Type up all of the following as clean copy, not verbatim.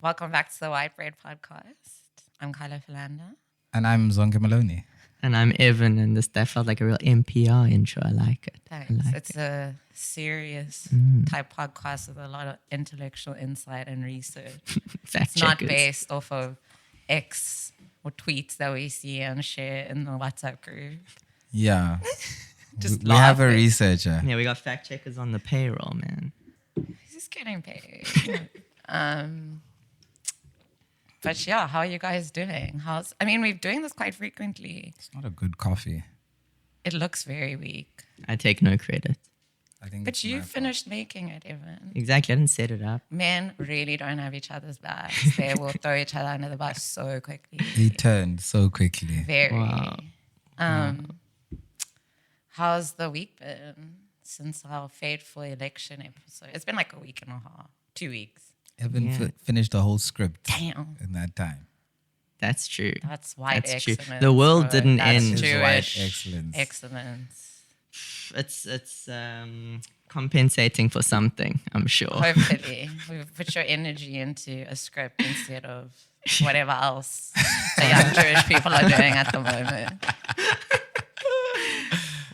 Welcome back to the White Bread Podcast. I'm Kyla Philander. And I'm Zonke Maloney. And I'm Evan, and that felt like a real NPR intro. I like it. Thanks. It's a serious type podcast with a lot of intellectual insight and research. Fact It's not checkers. based off of X or tweets that we see and share in the WhatsApp group. Yeah. Just we have a laughing. researcher. Yeah, we got fact checkers on the payroll, man. He's just getting paid. But yeah, how are you guys doing? We're doing this quite frequently. It's not a good coffee. It looks very weak. I take no credit. I think. But it's you my fault. finished making it, Evan. Exactly. I didn't set it up. Men really don't have each other's backs. They will throw each other under the bus so quickly. He turned so quickly. Very. Wow. How's the week been since our fateful election episode? It's been like a week and a half, 2 weeks. Evan Yeah. finished the whole script Damn. in that time. That's true. That's white That's true. excellence. The world bro. didn't That's end. Jewish White excellence. excellence. It's compensating for something, I'm sure. Hopefully, we've put your energy into a script instead of whatever else the young Jewish people are doing at the moment.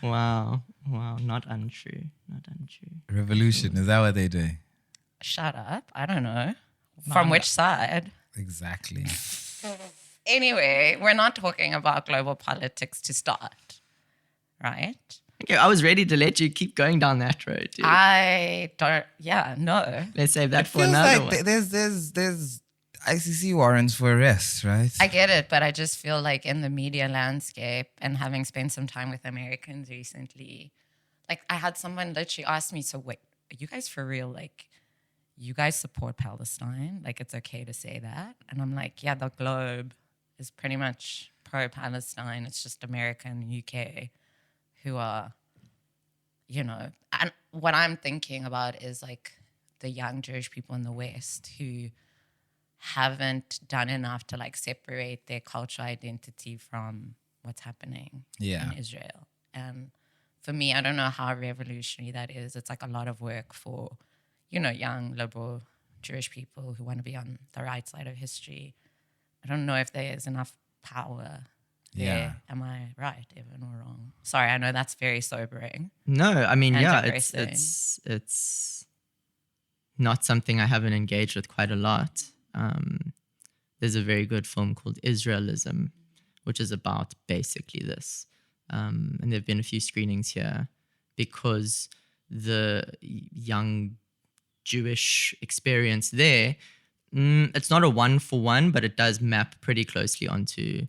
Wow. Not untrue. Revolution. Is that what they're doing? Shut up. I don't know. From which side? Exactly. Anyway, we're not talking about global politics to start, right? Okay, I was ready to let you keep going down that road, dude. No. Let's save that for Feels another like one. there's ICC warrants for arrest, right? I get it, but I just feel like in the media landscape and having spent some time with Americans recently, like I had someone literally ask me, so wait, are you guys for real? Like, you guys support Palestine? Like, it's okay to say that? And I'm like, yeah, the globe is pretty much pro-Palestine. It's just America and UK who are, and what I'm thinking about is like the young Jewish people in the West who haven't done enough to like separate their cultural identity from what's happening Yeah. in Israel. And for me, I don't know how revolutionary that is. It's like a lot of work for, young liberal Jewish people who want to be on the right side of history. I don't know if there is enough power there. Yeah. Am I right, Evan, or wrong? Sorry, I know that's very sobering. No, I mean, And yeah, depressing. it's not something I haven't engaged with quite a lot. There's a very good film called Israelism, which is about basically this. And there have been a few screenings here because the young Jewish experience there, it's not a one-for-one, but it does map pretty closely onto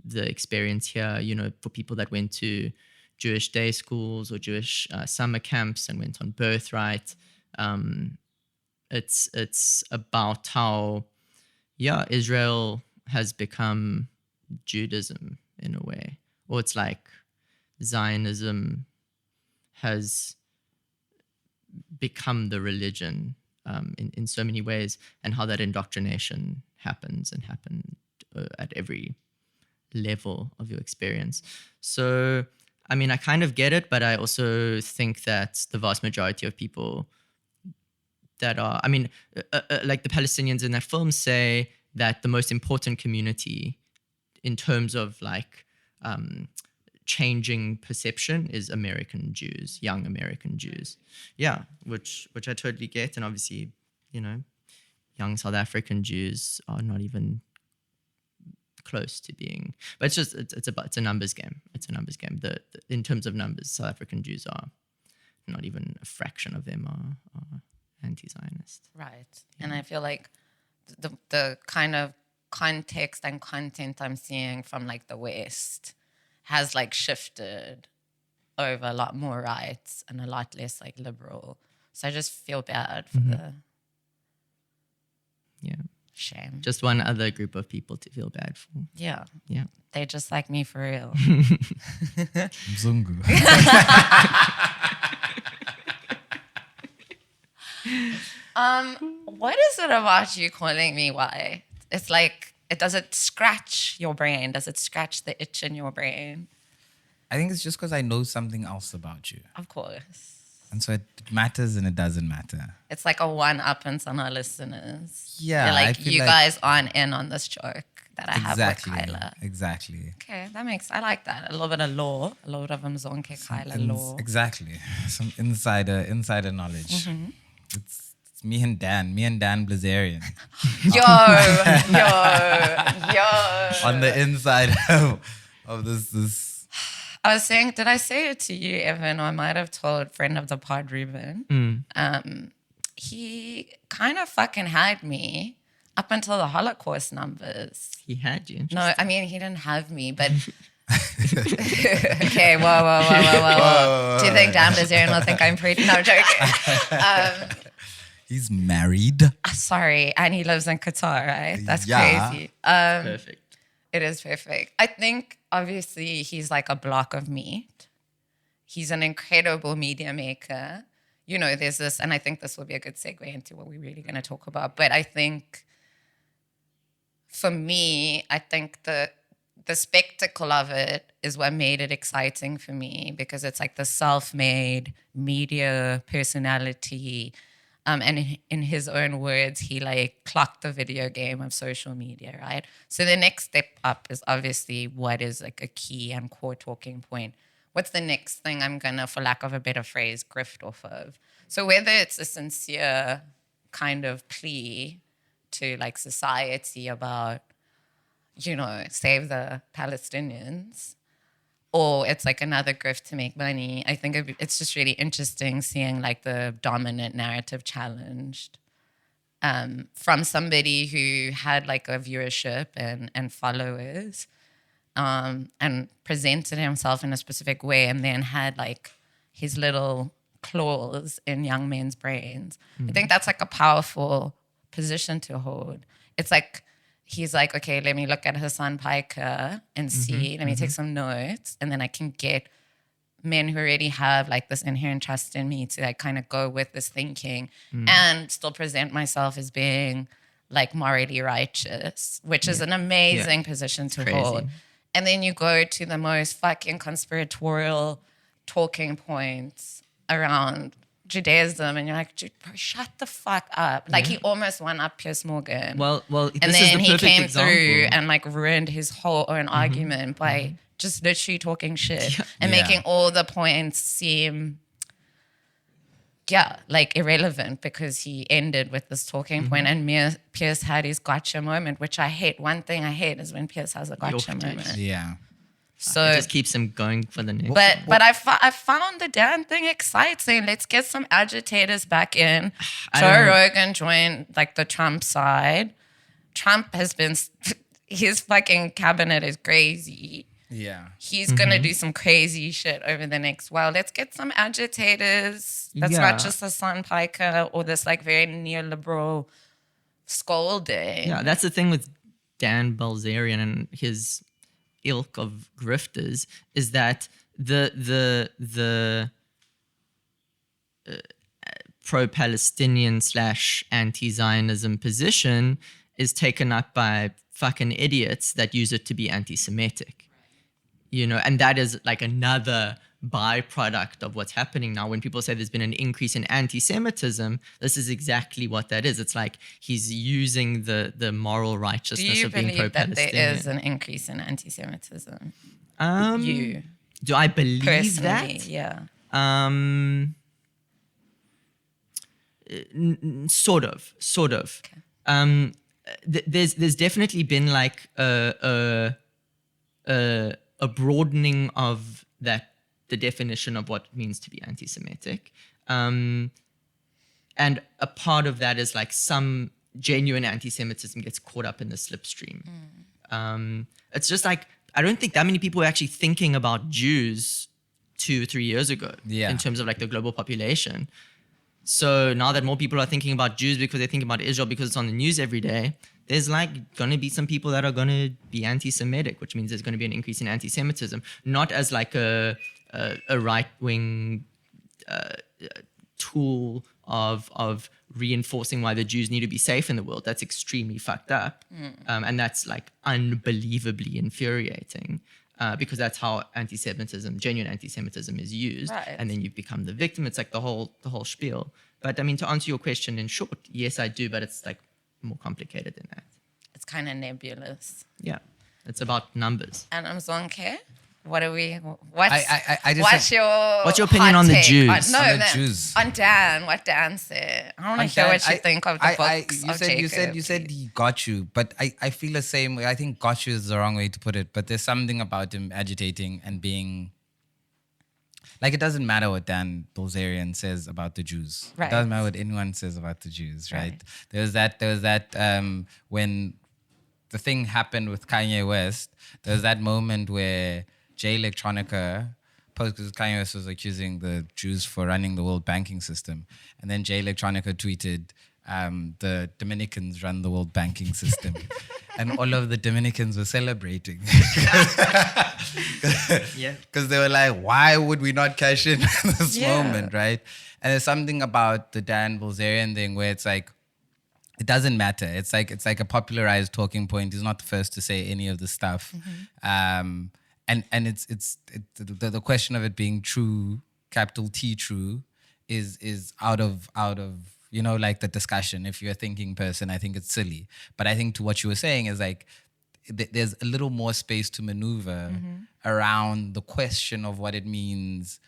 the experience here, for people that went to Jewish day schools or Jewish summer camps and went on birthright. It's about how, Israel has become Judaism in a way. Or it's like Zionism has become the religion in so many ways, and how that indoctrination happens and happened at every level of your experience. So, I mean, I kind of get it, but I also think that the vast majority of people that are, like the Palestinians in that film say that the most important community in terms of like changing perception is American Jews, young American Jews. Yeah, which I totally get. And obviously, young South African Jews are not even close to being, but it's a numbers game. It's a numbers game. In terms of numbers, South African Jews are not even a fraction of them are anti-Zionist. Right. And I feel like the kind of context and content I'm seeing from like the West has like shifted over a lot more rights and a lot less like liberal. So I just feel bad for the shame. Just one other group of people to feel bad for. Yeah. Yeah. They just like me for real. Mzungu. What is it about you calling me white? It's like, does it scratch your brain? Does it scratch the itch in your brain? I think it's just because I know something else about you. Of course. And so it matters and it doesn't matter. It's like a one-uppance on our listeners. Yeah, They're I like, feel you like- guys aren't in on this joke that I Exactly. have with Kyla. Exactly. Okay, I like that. A little bit of law, a little bit of Mmmmkay Kyla law. Exactly. Some insider knowledge. It's me and Dan Blazarian. Yo. On the inside of this. I was saying, did I say it to you, Evan, or I might have told friend of the pod, Ruben? He kind of fucking had me up until the Holocaust numbers. He had you. No, I mean, he didn't have me, but... Okay, whoa. Do you think Dan Blazarian will think I'm pretty? No, joking. He's married. Sorry, and he lives in Qatar, right? That's Yeah. crazy. Perfect. It is perfect. I think, obviously, he's like a block of meat. He's an incredible media maker. You know, there's this, and I think this will be a good segue into what we're really going to talk about. But I think, for me, I think the spectacle of it is what made it exciting for me, because it's like the self-made media personality. And in his own words, he like clocked the video game of social media, right? So the next step up is obviously what is like a key and core talking point. What's the next thing I'm gonna, for lack of a better phrase, grift off of? So whether it's a sincere kind of plea to like society about, you know, save the Palestinians, or it's like another grift to make money, I think it's just really interesting seeing like the dominant narrative challenged from somebody who had like a viewership and followers and presented himself in a specific way, and then had like his little claws in young men's brains. I think that's like a powerful position to hold. It's like, he's like, okay, let me look at Hassan Piker and see, let me take some notes, and then I can get men who already have like this inherent trust in me to like kind of go with this thinking and still present myself as being like morally righteous, which is an amazing position to hold. And then you go to the most fucking conspiratorial talking points around Judaism, and you're like, bro, shut the fuck up. Like, he almost won up Piers Morgan. Well, and this then is the he perfect came example. through and like ruined his whole own argument by just literally talking shit and making all the points seem, like irrelevant, because he ended with this talking point, and Piers had his gotcha moment, which I hate. One thing I hate is when Piers has a gotcha moment. Yeah. So It just keeps him going for the next. But I found the damn thing exciting. Let's get some agitators back in. Joe Rogan joined like the Trump side. Trump has been, his fucking cabinet is crazy. Yeah. He's gonna do some crazy shit over the next while. Let's get some agitators. That's Yeah. not just Hassan Piker or this like very neoliberal scolding. Yeah, that's the thing with Dan Bilzerian and his ilk of grifters, is that the pro-Palestinian / anti-Zionism position is taken up by fucking idiots that use it to be anti-Semitic. You know, and that is like another byproduct of what's happening now. When people say there's been an increase in anti-Semitism, this is exactly what that is. It's like he's using the moral righteousness of being Do you believe that pro-Palestinian. there is an increase in anti-Semitism? Do I believe Personally, that? yeah. Sort of. Okay. There's definitely been like a broadening of the definition of what it means to be anti-Semitic, and a part of that is like some genuine anti-Semitism gets caught up in the slipstream. It's just like, I don't think that many people were actually thinking about Jews 2-3 years ago in terms of like the global population. So now that more people are thinking about Jews because they think about Israel because it's on the news every day, there's like going to be some people that are going to be anti-Semitic, which means there's going to be an increase in anti-Semitism, not as like a right-wing tool of reinforcing why the Jews need to be safe in the world. That's extremely fucked up. And that's like unbelievably infuriating. because that's how genuine anti-Semitism is used. Right. And then you become the victim. It's like the whole spiel. But I mean, to answer your question in short, yes, I do, but it's like more complicated than that. It's kind of nebulous. Yeah. It's about numbers. And Mmmmkay, what are we? What's I just what's your opinion hot on the take? Jews? On the Jews. On Dan, what Dan said. I want to hear what you think of the books of Jacob. You said he got you, but I feel the same way. I think got you is the wrong way to put it, but there's something about him agitating and being like, it doesn't matter what Dan Bilzerian says about the Jews. Right. It doesn't matter what anyone says about the Jews, right? There was that when the thing happened with Kanye West, there was that moment where Jay Electronica, because Kanye West was accusing the Jews for running the world banking system. And then Jay Electronica tweeted, the Dominicans run the world banking system. And all of the Dominicans were celebrating. Yeah. Because they were like, why would we not cash in this moment, right? And there's something about the Dan Bilzerian thing where it's like, it doesn't matter. It's like a popularized talking point. He's not the first to say any of the stuff. And it's the question of it being true, capital T true, is out of like the discussion. If you're a thinking person, I think it's silly. But I think to what you were saying is like there's a little more space to maneuver around the question of what it means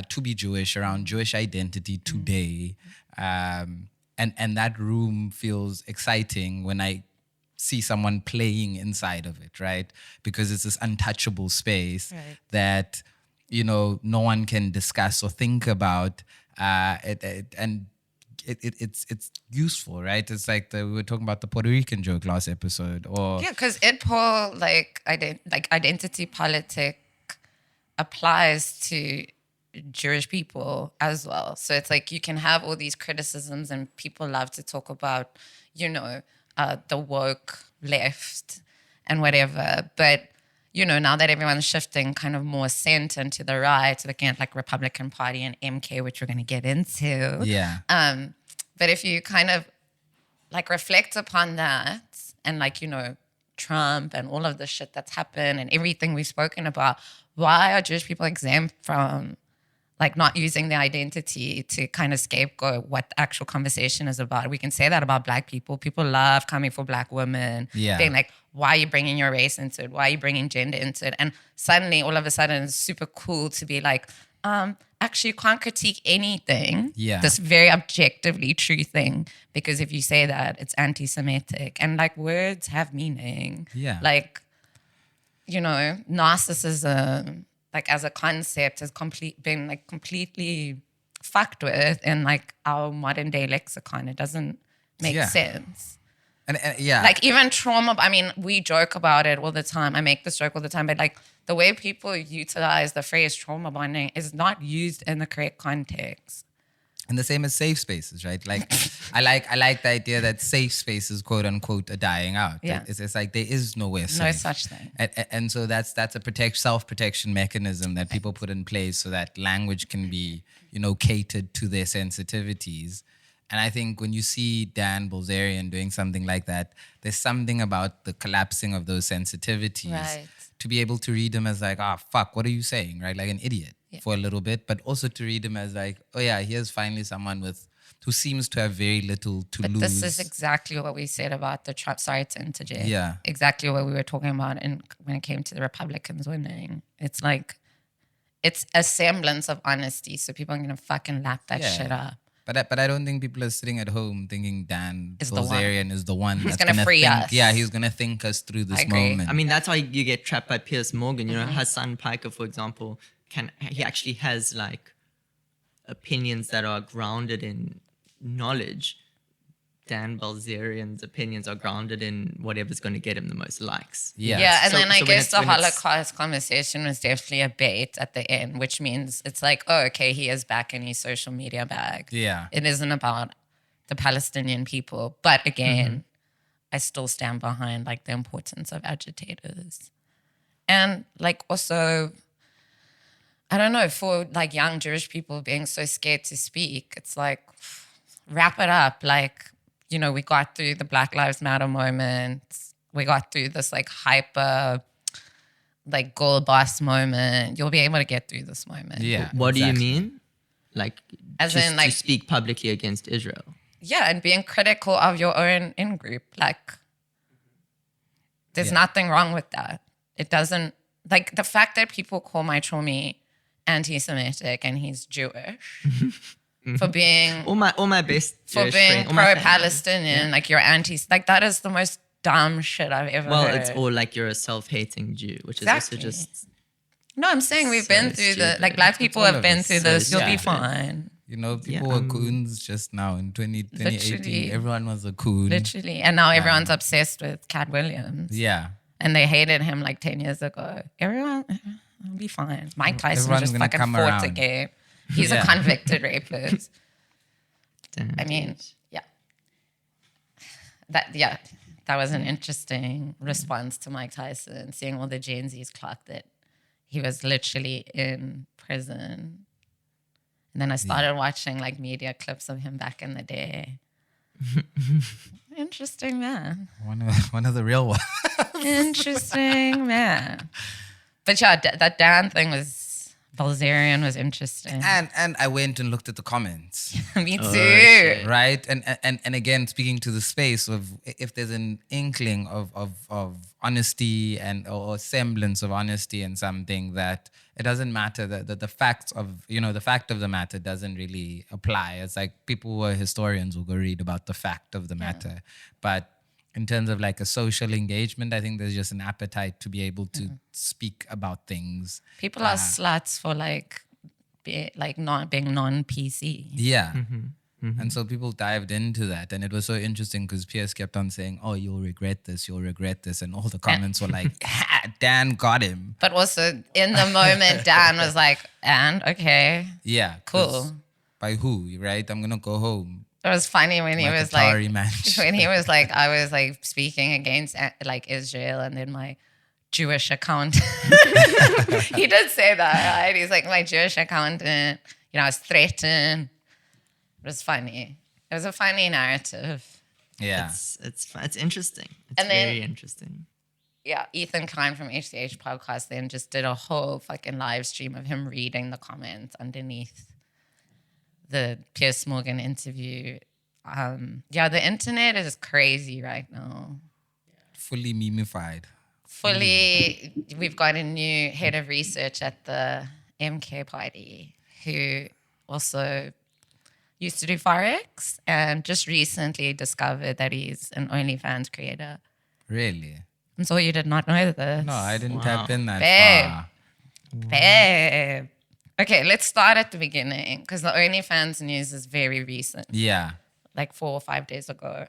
to be Jewish, around Jewish identity today. And that room feels exciting when I see someone playing inside of it, right? Because it's this untouchable space that, no one can discuss or think about. It's useful, right? It's like we were talking about the Puerto Rican joke last episode, or because identity politic applies to Jewish people as well. So it's like you can have all these criticisms, and people love to talk about, the woke left and whatever. But now that everyone's shifting kind of more center and to the right, looking at like Republican Party and MK, which we're going to get into. Yeah. But if you kind of like reflect upon that and like, Trump and all of the shit that's happened and everything we've spoken about, why are Jewish people exempt from like not using their identity to kind of scapegoat what the actual conversation is about? We can say that about Black people. People love coming for Black women, being like, why are you bringing your race into it? Why are you bringing gender into it? And suddenly, all of a sudden, it's super cool to be like, actually, you can't critique anything. Yeah. This very objectively true thing, because if you say that, it's anti-Semitic. And like words have meaning. Yeah. Like, narcissism, like as a concept, has been like completely fucked with in like our modern day lexicon. It doesn't make sense. And Like even trauma, I mean, we joke about it all the time. I make this joke all the time, but like the way people utilize the phrase trauma bonding is not used in the correct context. And the same as safe spaces, right? Like, I like the idea that safe spaces, quote unquote, are dying out. Yeah. It's like there is nowhere safe. No such thing. And so that's a self-protection mechanism that people put in place so that language can be, catered to their sensitivities. And I think when you see Dan Bilzerian doing something like that, there's something about the collapsing of those sensitivities Right. to be able to read him as like, fuck, what are you saying, right? Like an idiot for a little bit, but also to read him as like, oh yeah, here's finally someone who seems to have very little to lose. This is exactly what we said about the Trump. Sorry to interject. Yeah. Exactly what we were talking about when it came to the Republicans winning. It's like, it's a semblance of honesty. So people are going to fucking lap that shit up. But I don't think people are sitting at home thinking Dan Bilzerian is the one He's that's gonna free us. Yeah, he's going to think us through this agree. moment. I mean, that's why you get trapped by Piers Morgan. Hassan Piker, for example, he actually has like opinions that are grounded in knowledge. Dan Bilzerian's opinions are grounded in whatever's going to get him the most likes. Yeah, and So- then I so when guess it's- the when it's- Holocaust conversation was definitely a bait at the end, which means it's like, oh, okay, he is back in his social media bag. Yeah. It isn't about the Palestinian people. But again, I still stand behind like the importance of agitators. And like also, I don't know, for like young Jewish people being so scared to speak, it's like, wrap it up. Like, we got through the Black Lives Matter moment. We got through this like hyper like girl boss moment, you'll be able to get through this moment. Yeah. What do you exactly. mean? Like, As just in, like- to speak publicly against Israel. Yeah, and being critical of your own in group. Like, there's Yeah. nothing wrong with that. It doesn't, like, the fact that people call my Chomi anti-Semitic and he's Jewish for being All my best for Jewish being friends, all my family. pro-Palestinian, like you're anti, like that is the most dumb shit I've ever Well, heard. it's all like you're a self-hating Jew, which Exactly. is also just No, I'm saying we've So been through the, stupid. like black people all have of been us. through So this. You'll be stupid. fine. You know, people Yeah, were coons just now in 2018. Literally. Everyone was a coon. Literally. And now everyone's obsessed with Cat Williams. Yeah. And they hated him like 10 years ago. Everyone will be fine. Mike Tyson Everyone's just gonna fucking come fought around. again. He's a Yeah. convicted rapist. damn. I mean, yeah. That was an interesting response to Mike Tyson, seeing all the Gen Z's clock that he was literally in prison. And then I started watching like media clips of him back in the day. Interesting man. One of the real ones. Interesting man. But yeah, that Dan thing Balzerian was interesting. And I went and looked at the comments. Me too. shit. Right? And again, speaking to the space of if there's an inkling of honesty and or semblance of honesty in something, that it doesn't matter, that the facts of, the fact of the matter doesn't really apply. It's like people who are historians will go read about the fact of the matter. But in terms of like a social engagement, I think there's just an appetite to be able to speak about things. People are sluts for not being non-PC. Yeah. And so people dived into that. And it was so interesting because Pierce kept on saying, oh, you'll regret this. And all the comments were like, Dan got him. But also in the moment, Dan was like, and okay. Yeah. 'cause Cool. By who, right? I'm going to go home. It was funny when he Like was Atari like, match. when he was like, I was like speaking against like Israel, and then my Jewish accountant, he did say that, right? He's like, my Jewish accountant, I was threatened. It was funny. It was a funny narrative. Yeah. It's interesting. It's And then- very interesting. Yeah, Ethan Klein from HCH Podcast then just did a whole fucking live stream of him reading the comments underneath the Piers Morgan interview. The internet is crazy right now. Fully memified. Fully, we've got a new head of research at the Mmmmkay party who also used to do Forex and just recently discovered that he's an OnlyFans creator. Really? I'm sorry you did not know this. No, I didn't Wow. tap in that Babe. far. Babe. Okay, let's start at the beginning because the OnlyFans news is very recent, Yeah. like 4 or 5 days ago.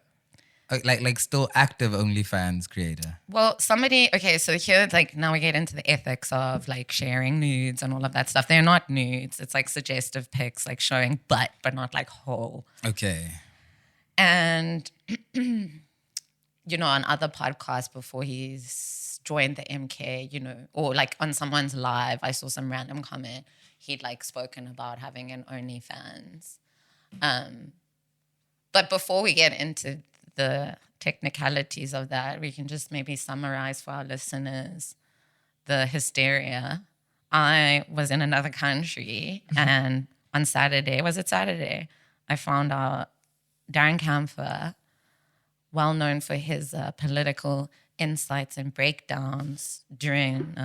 Like still active OnlyFans creator. Well, so here, like now we get into the ethics of like sharing nudes and all of that stuff. They're not nudes. It's like suggestive pics, like showing butt, but not like whole. Okay. And, on other podcasts before he's joined the MK, or like on someone's live, I saw some random comment. He'd like spoken about having an OnlyFans. But before we get into the technicalities of that, we can just maybe summarize for our listeners the hysteria. I was in another country and on Saturday, I found out Darren Campher, well known for his political insights and breakdowns during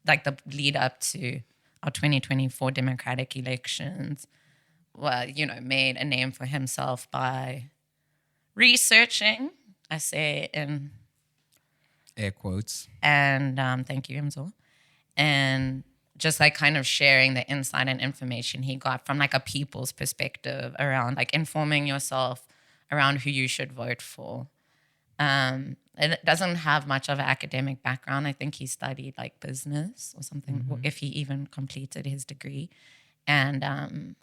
like the lead up to our 2024 democratic elections, made a name for himself by researching, I say in Air quotes. and thank you, Imzo, and just like kind of sharing the insight and information he got from like a people's perspective around like informing yourself around who you should vote for. And it doesn't have much of an academic background. I think he studied like business or something, or if he even completed his degree. And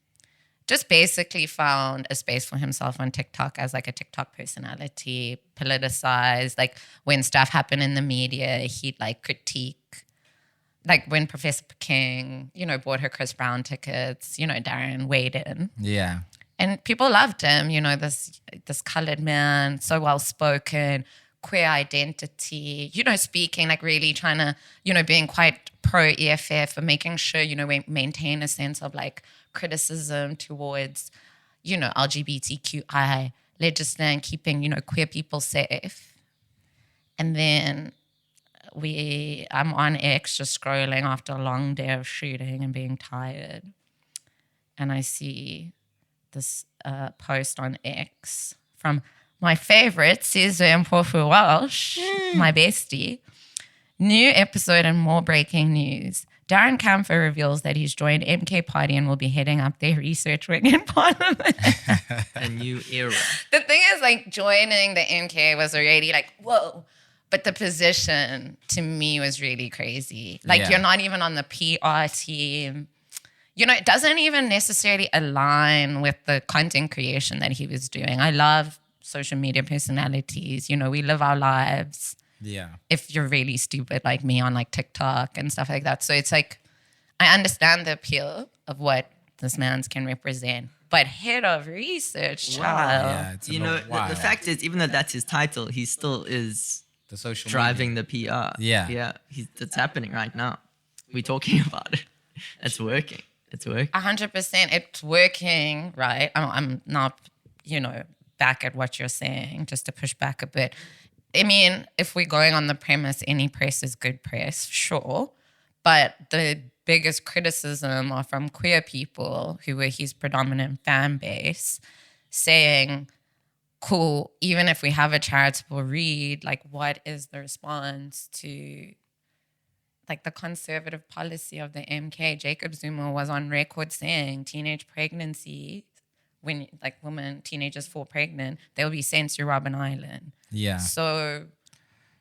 just basically found a space for himself on TikTok as like a TikTok personality, politicized. Like when stuff happened in the media, he'd like critique. Like when Professor King, bought her Chris Brown tickets, Darren weighed in. Yeah. And people loved him, this colored man, so well spoken, queer identity, speaking, like really trying to, being quite pro EFF and making sure, we maintain a sense of like criticism towards, LGBTQI legislation, keeping, queer people safe. And then I'm on X just scrolling after a long day of shooting and being tired. And I see this post on X from my favorite, Caesar and Porfu Walsh, my bestie. New episode and more breaking news. Darren Campher reveals that he's joined MK Party and will be heading up their research wing in Parliament. A new era. The thing is, like, joining the MK was already like, whoa. But the position to me was really crazy. Like, you're not even on the PR team. It doesn't even necessarily align with the content creation that he was doing. I love social media personalities. We live our lives. Yeah. If you're really stupid like me on like TikTok and stuff like that. So it's like, I understand the appeal of what this man's can represent. But head of research, child. Yeah, the fact is, even though that's his title, he still is the social driving the PR. Yeah. That's happening right now. We're talking about it. It's working. 100%. It's working, right? I'm not, back at what you're saying, just to push back a bit. I mean, if we're going on the premise, any press is good press, sure. But the biggest criticism are from queer people who were his predominant fan base, saying, cool, even if we have a charitable read, like, what is the response to like the conservative policy of the MK? Jacob Zuma was on record saying teenage pregnancy, when like teenagers fall pregnant, they'll be sent to Robben Island. Yeah. So,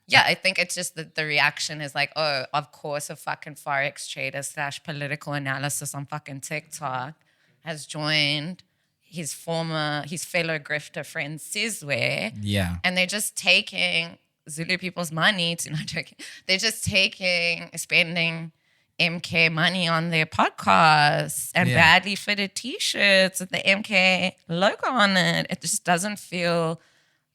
yeah, I think it's just that the reaction is like, oh, of course a fucking Forex trader / political analysis on fucking TikTok has joined his fellow grifter friend Sizwe. Yeah. And they're just taking Zulu people's money they're just spending MK money on their podcasts and badly fitted t-shirts with the MK logo on it. It just doesn't feel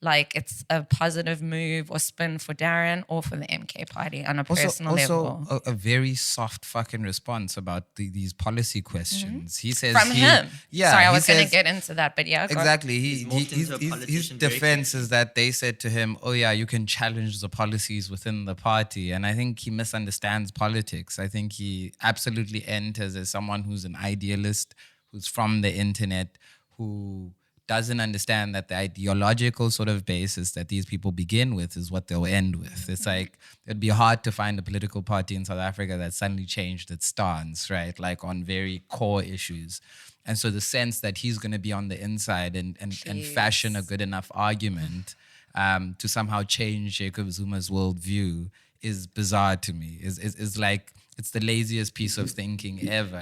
like it's a positive move or spin for Darren or for the MK Party on a personal level. Also, a very soft fucking response about these policy questions. He says from him. Yeah, sorry, I was going to get into that, but yeah, exactly. His His defense is that they said to him, "Oh yeah, you can challenge the policies within the party," and I think he misunderstands politics. I think he absolutely enters as someone who's an idealist, who's from the internet, who doesn't understand that the ideological sort of basis that these people begin with is what they'll end with. It's like, it'd be hard to find a political party in South Africa that suddenly changed its stance, right? Like on very core issues. And so the sense that he's going to be on the inside and fashion a good enough argument to somehow change Jacob Zuma's worldview is bizarre to me. Is like, it's the laziest piece of thinking ever.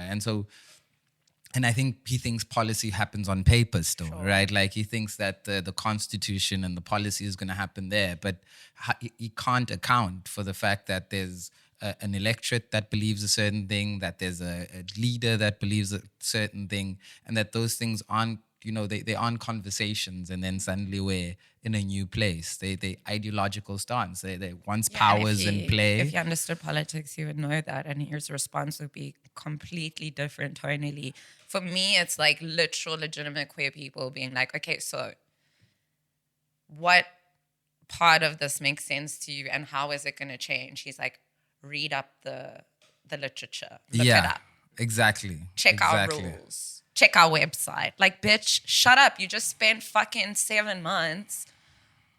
And I think he thinks policy happens on paper still, right? Like he thinks that the constitution and the policy is going to happen there, but he can't account for the fact that there's an electorate that believes a certain thing, that there's a leader that believes a certain thing, and that those things aren't, they aren't conversations and then suddenly we're in a new place. They ideological stance. They once powers in play. If you understood politics, you would know that, and his response would be completely different tonally. For me, it's like legitimate queer people being like, okay, so what part of this makes sense to you and how is it going to change? He's like, read up the literature. Look it up. Exactly. Check our rules. Check our website. Like, bitch, shut up. You just spent fucking 7 months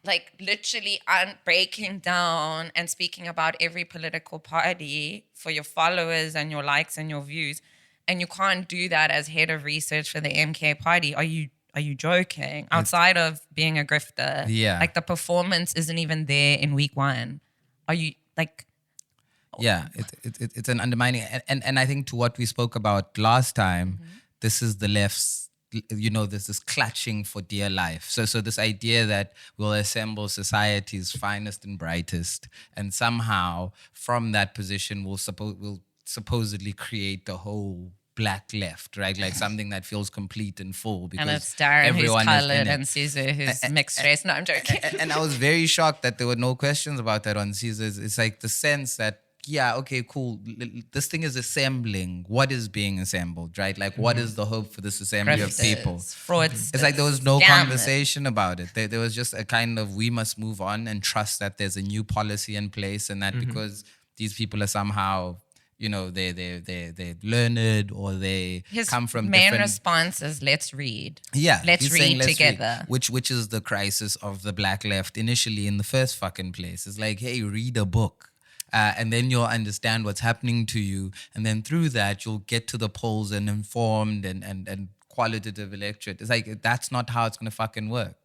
like literally breaking down and speaking about every political party for your followers and your likes and your views. And you can't do that as head of research for the MK Party. Are you joking? Outside of being a grifter, like the performance isn't even there in week 1. Are you like? Yeah, it's an undermining, and I think to what we spoke about last time, this is the left's. There's this clutching for dear life. So this idea that we'll assemble society's finest and brightest, and somehow from that position we'll supposedly create the whole black left, right? Like something that feels complete and full because And it's Darren who's everyone is colored in it. and Caesar who's mixed race. No, I'm joking. And I was very shocked that there were no questions about that on Caesars. It's like the sense that, yeah, okay, cool. This thing is assembling. What is being assembled, right? Like, what is the hope for this assembly of people? Fraudsters, It's like there was no scammers. conversation about it. There was just a kind of, we must move on and trust that there's a new policy in place, and that because these people are somehow, you know, they're learned, or they His come from main different... response is, let's read. Yeah, Let's he's saying, read together. which is the crisis of the black left initially in the first fucking place. It's like, hey, read a book. And then you'll understand what's happening to you. And then through that, you'll get to the polls and informed and qualitative electorate. It's like, that's not how it's going to fucking work,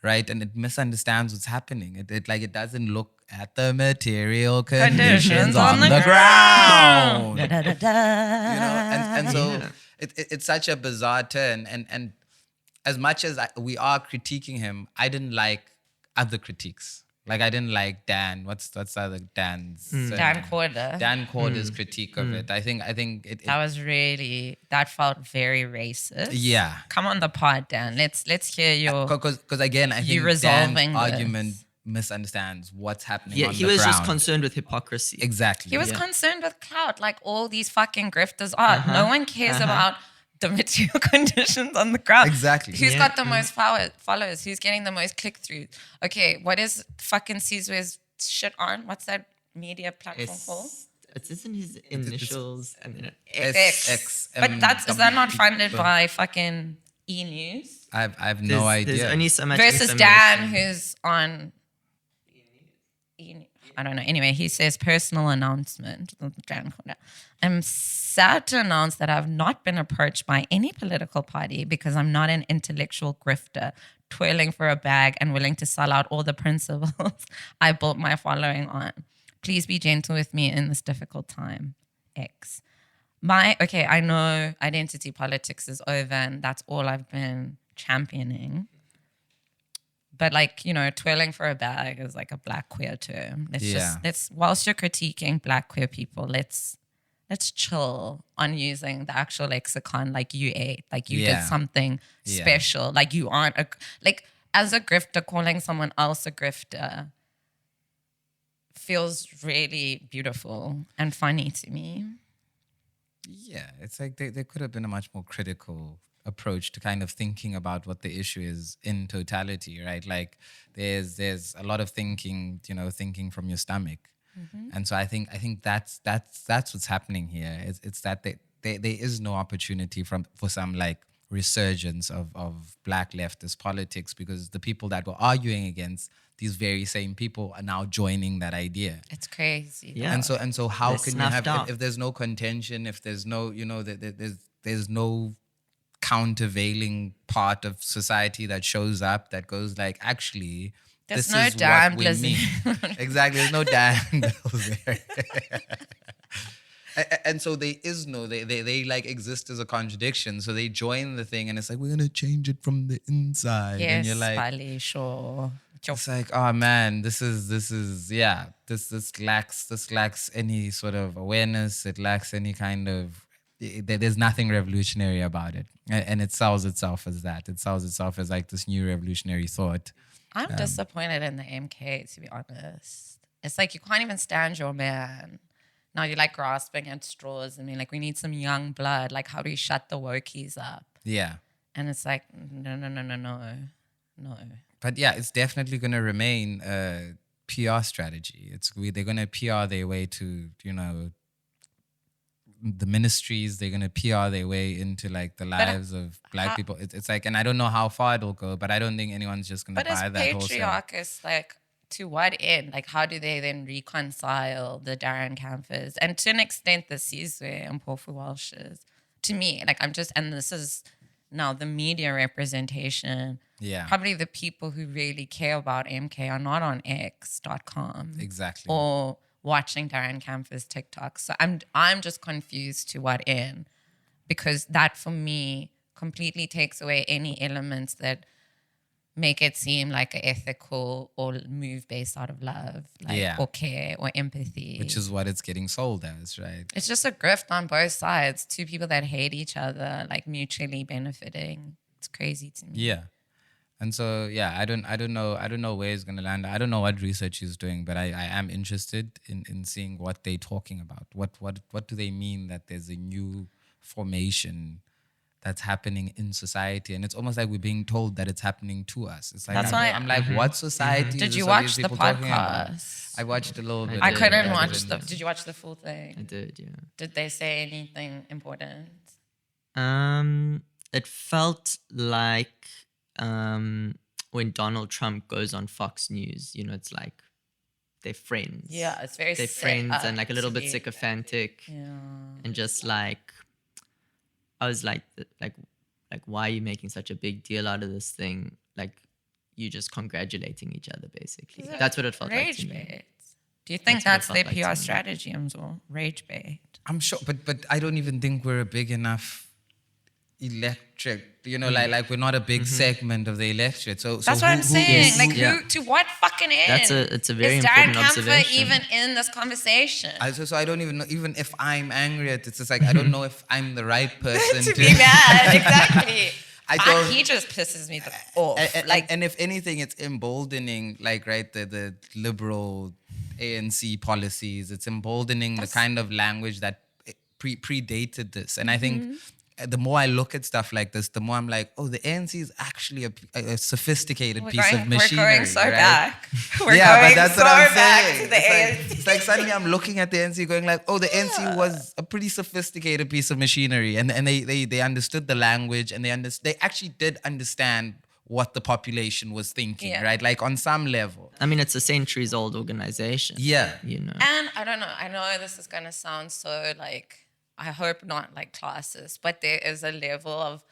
right? And it misunderstands what's happening. It doesn't look at the material conditions on the ground. You know, and so it's such a bizarre turn. And as much as we are critiquing him, I didn't like other critiques. Like, I didn't like Dan. What's the other Dan's? Dan Corder. Dan Corder's critique of it. I think it That was really, that felt very racist. Yeah. Come on the pod, Dan. Let's hear your... Because again, I You think resolving Dan's this. argument misunderstands what's happening Yeah, on he the was ground. just concerned with hypocrisy. Exactly. He was concerned with clout, like all these fucking grifters are. No one cares about the material conditions on the ground. Exactly. Who's Yeah. got the most followers? Who's getting the most click-throughs? Okay, what is fucking Caesar's shit on? What's that media platform called? It's isn't his initials and then X. But is that not funded by fucking E! News? I have no idea. There's only so much Versus information. Dan, who's on... I don't know. Anyway, he says personal announcement. I'm sad to announce that I've not been approached by any political party because I'm not an intellectual grifter, twirling for a bag and willing to sell out all the principles I built my following on. Please be gentle with me in this difficult time. X. I know identity politics is over and that's all I've been championing. But like, you know, twirling for a bag is like a black queer term. Let's whilst you're critiquing black queer people, let's chill on using the actual lexicon like you ate, like you did something special. Like you aren't as a grifter, calling someone else a grifter feels really beautiful and funny to me. Yeah, it's like there could have been a much more critical approach to kind of thinking about what the issue is in totality, right? Like there's a lot of thinking, you know, thinking from your stomach. And so I think that's what's happening here. It's that there is no opportunity for some like resurgence of black leftist politics, because the people that were arguing against these very same people are now joining that idea. It's crazy. Yeah. And so how They're can you snuffed have out. if there's no contention, if there's no, you know, there's no countervailing part of society that shows up that goes like, actually, There's this no is damn what we Blizzy. mean. Exactly, there's no damn there. And so there is no, they like exist as a contradiction. So they join the thing and it's like, we're going to change it from the inside. Yes, and you're like, Bali, sure. it's like, oh man, this lacks any sort of awareness. It lacks any kind of, there's nothing revolutionary about it. And it sells itself as that. It sells itself as like this new revolutionary thought. I'm disappointed in the MK, to be honest. It's like you can't even stand your man. Now you're like grasping at straws. I mean, like, we need some young blood. Like, how do we shut the wokies up? Yeah. And it's like, no. But yeah, it's definitely going to remain a PR strategy. They're going to PR their way to, you know, the ministries. They're going to PR their way into like the lives of black people. It's like, and I don't know how far it'll go, but I don't think anyone's just going to buy that wholesale. But as patriarchs, like, to what end? Like, how do they then reconcile the Darren Camphers and to an extent the Caesar and Pofu Walshes? To me, like, and this is now the media representation. Yeah. Probably the people who really care about MK are not on X.com. Exactly. Or watching Darren Campher's TikTok. So I'm just confused to what end, because that for me completely takes away any elements that make it seem like an ethical or move based out of love, like Yeah. or care or empathy. Which is what it's getting sold as, right? It's just a grift on both sides. Two people that hate each other, like mutually benefiting. It's crazy to me. Yeah. And so, yeah, I don't know where it's gonna land. I don't know what research he's doing, but I am interested in seeing what they're talking about. What do they mean that there's a new formation that's happening in society? And it's almost like we're being told that it's happening to us. It's like That's why- I'm like, what society? Did is you this are watch these the people talking about? podcast? I watched a little bit. I did. couldn't I watch didn't. Did you watch the full thing? I did, yeah. Did they say anything important? It felt like when Donald Trump goes on Fox News, it's like they're friends. Yeah, it's very they're set friends up and like a little to bit be- sycophantic, Yeah. and just like I was like why are you making such a big deal out of this thing? Like you just congratulating each other, basically. Is it That's what it felt like rage to me. bait? Do you think That's that's what their it felt like PR to me. strategy, Amzor? Rage bait. I'm sure, but I don't even think we're a big enough electric. Like we're not a big segment of the electorate. So That's so what I'm saying. Yes, Like, yeah. who to what fucking end? It's a very Is Darren important Campher observation. even in this conversation? So I don't even know. Even if I'm angry at it, it's just like I don't know if I'm the right person to be mad, exactly. I don't- He just pisses me the off. And if anything, it's emboldening, like, right, the liberal ANC policies. It's emboldening the kind of language that predated this. And I think the more I look at stuff like this, the more I'm like, oh, the ANC is actually a sophisticated piece of machinery. We're going so right? back. We're Yeah, going but that's so what I'm back saying. to the ANC. It's like suddenly I'm looking at the ANC going like, oh, the ANC was a pretty sophisticated piece of machinery, and they understood the language, and they actually did understand what the population was thinking, Yeah. right? Like on some level. I mean, it's a centuries old organization. Yeah. And I don't know. I know this is gonna sound so like, I hope not like classist, but there is a level of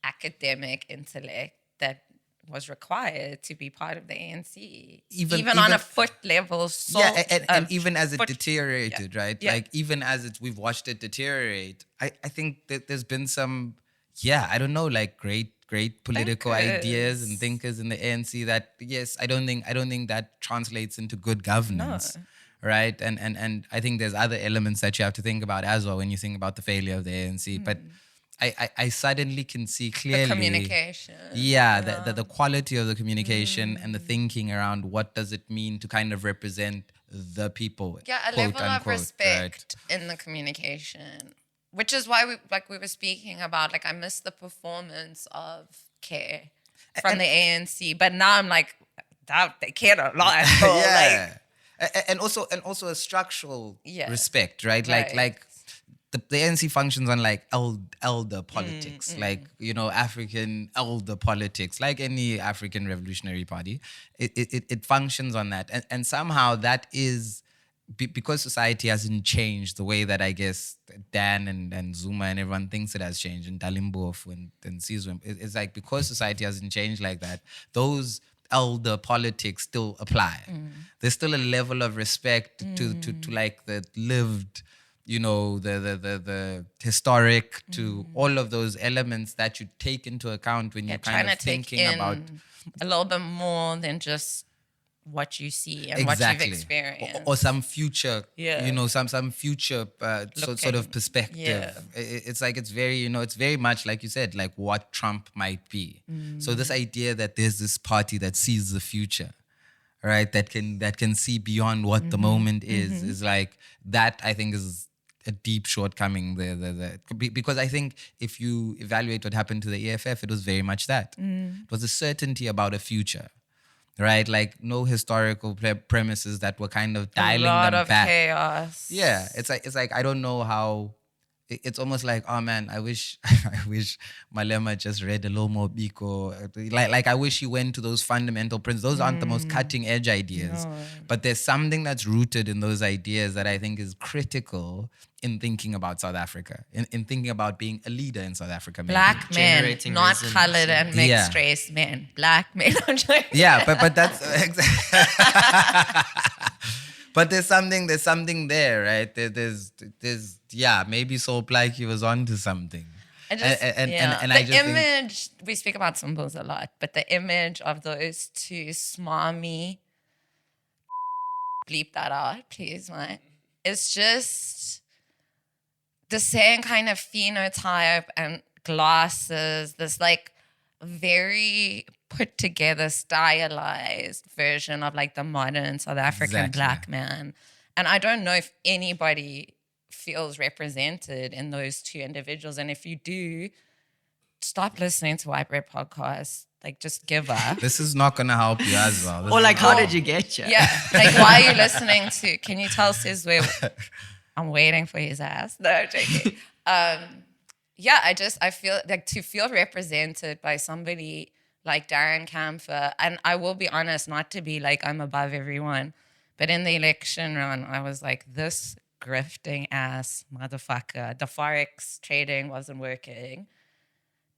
academic intellect that was required to be part of the ANC. Even on a foot level. Yeah, and even as it deteriorated, right? Yeah. Like even as we've watched it deteriorate, I think that there's been some, I don't know, like great political ideas and thinkers in the ANC that, yes, I don't think that translates into good governance. No. Right. And I think there's other elements that you have to think about as well when you think about the failure of the ANC. But I suddenly can see clearly The communication. Yeah, the quality of the communication and the thinking around what does it mean to kind of represent the people. Yeah, a quote, level of unquote, respect in the communication. Which is why we were speaking about, like, I miss the performance of care from the ANC. But now I'm like, they cared a lot. So, Yeah. And also a structural respect, right? Right. Like the ANC functions on like elder politics, like, African elder politics, like any African revolutionary party. It functions on that. And somehow that is, because society hasn't changed the way that I guess Dan and Zuma and everyone thinks it has changed, and Dalimbof and Sizwe, it's like because society hasn't changed like that, those elder politics still apply. There's still a level of respect to like the lived, the historic, to all of those elements that you take into account when you're kind of thinking about a little bit more than just what you see and what you've experienced. or some future, Yeah. some future sort of perspective. Yeah. It's like it's very much like you said, like what Trump might be. So this idea that there's this party that sees the future, right? That can see beyond what the moment is like that. I think is a deep shortcoming there. Because I think if you evaluate what happened to the EFF, it was very much that. It was a certainty about a future. Right, like no historical premises that were kind of dialing them back. A lot of chaos. Yeah, it's like I don't know how. It's almost like, oh man, I wish Malema just read a little more Biko. Like I wish he went to those fundamental principles. Those aren't the most cutting edge ideas, but there's something that's rooted in those ideas that I think is critical in thinking about South Africa, in thinking about being a leader in South Africa. Maybe. Black men, Generating not resonance. colored and mixed race men. Black men. Yeah, but that's but there's something there, right? There's maybe Soul Plaiki was onto something. And I the just think, image, we speak about symbols a lot, but the image of those two smarmy, bleep that out, please, mate. It's just the same kind of phenotype and glasses, this like very put together, stylized version of like the modern South African Exactly. black man. And I don't know if anybody feels represented in those two individuals. And if you do, stop listening to White Bread Podcast. Like, just give up. this is not going to help you as well. This Or is like, how not- did you get here? Yeah. Like, why are you listening to? Can you tell Sizwe? I'm waiting for his ass. No, joking. Yeah, I feel like to feel represented by somebody like Darren Campher, and I will be honest, not to be like I'm above everyone, but in the election run, I was like, this grifting ass motherfucker. The Forex trading wasn't working.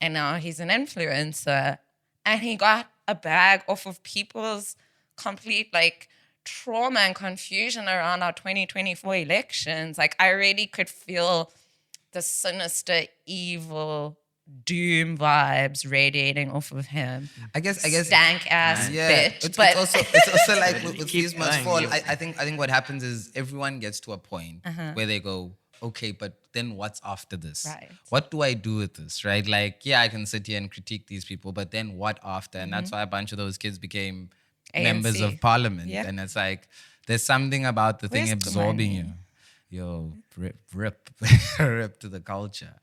And now he's an influencer. And he got a bag off of people's complete like trauma and confusion around our 2024 elections. Like, I really could feel the sinister, evil, doom vibes radiating off of him. I guess Stank ass yeah, bitch. it's But also like with Keep These Must going, Fall. you- I think what happens is everyone gets to a point where they go, okay, but then what's after this? Right. What do I do with this? Right? Like, yeah, I can sit here and critique these people, but then what after? And that's why a bunch of those kids became members of ANC. parliament. Yeah. And it's like there's something about the thing Where's absorbing you. Kumani? Yo, rip, rip to the culture.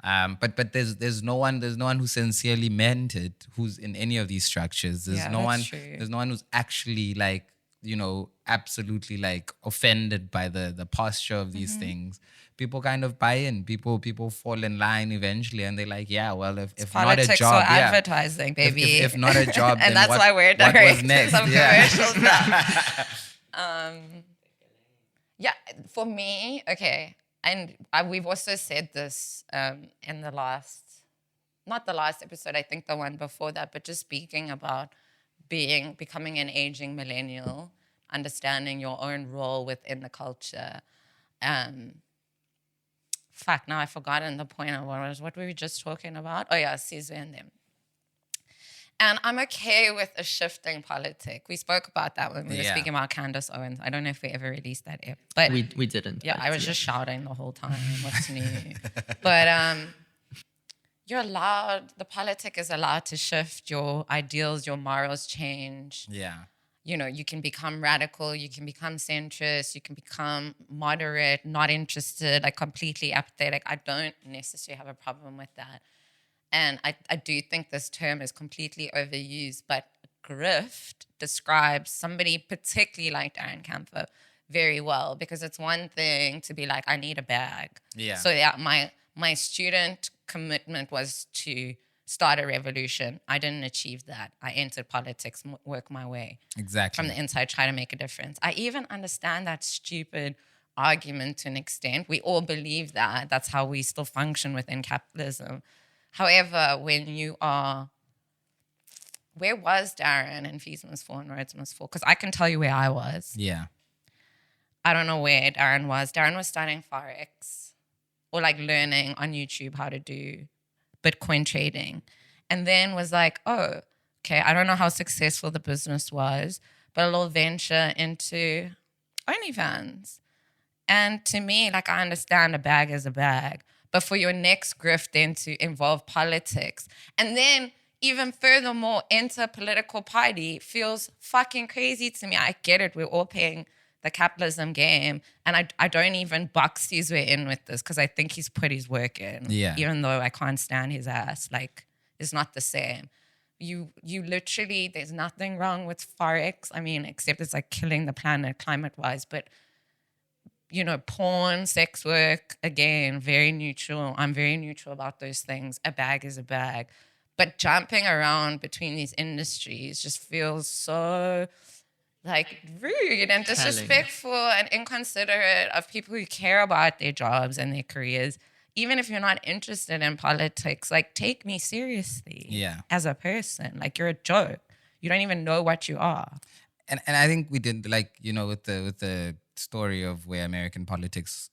But there's no one who sincerely meant it who's in any of these structures. There's Yeah, no one that's true. there's no one who's actually like, absolutely like offended by the posture of these Mm-hmm. things. People kind of buy in. People fall in line eventually, and they're like, yeah, well, if not a politics job, or yeah. advertising, baby. If not a job, then and that's what, why we're what was directing next? some Yeah. commercials now. Yeah, for me, okay, and we've also said this in the not the last episode, I think the one before that, but just speaking about becoming an aging millennial, understanding your own role within the culture. Fuck, now I've forgotten the point of what were we just talking about? Oh yeah, Sizwe and them. And I'm okay with a shifting politic. We spoke about that when we were Yeah. speaking about Candace Owens. I don't know if we ever released that ep, but We didn't. yeah, but I was just shouting the whole time. What's new? But you're allowed. The politic is allowed to shift. Your ideals, your morals change. Yeah. You can become radical, you can become centrist, you can become moderate, not interested, like completely apathetic. I don't necessarily have a problem with that. And I do think this term is completely overused, but grift describes somebody particularly like Darren Campher very well, because it's one thing to be like, I need a bag. Yeah. So yeah, my student commitment was to start a revolution. I didn't achieve that. I entered politics, work my way Exactly. from the inside, try to make a difference. I even understand that stupid argument to an extent. We all believe that. That's how we still function within capitalism. However, when you are, where was Darren in Fees Must Fall and Roads Must Fall? Because I can tell you where I was. Yeah. I don't know where Darren was. Darren was studying Forex or like learning on YouTube how to do Bitcoin trading. And then was like, oh, okay, I don't know how successful the business was, but a little venture into OnlyFans. And to me, like, I understand a bag is a bag, but for your next grift then to involve politics and then even furthermore enter a political party feels fucking crazy to me. I get it. We're all paying the capitalism game. And I don't even box his way in with this because I think he's put his work in. Yeah. Even though I can't stand his ass. Like, it's not the same. You literally, there's nothing wrong with Forex. I mean, except it's like killing the planet climate-wise. But, porn, sex work, again, very neutral. I'm very neutral about those things. A bag is a bag. But jumping around between these industries just feels so like rude and disrespectful and inconsiderate of people who care about their jobs and their careers. Even if you're not interested in politics, like, take me seriously as a person. Like, you're a joke. You don't even know what you are. And I think we did, like, with the story of where American politics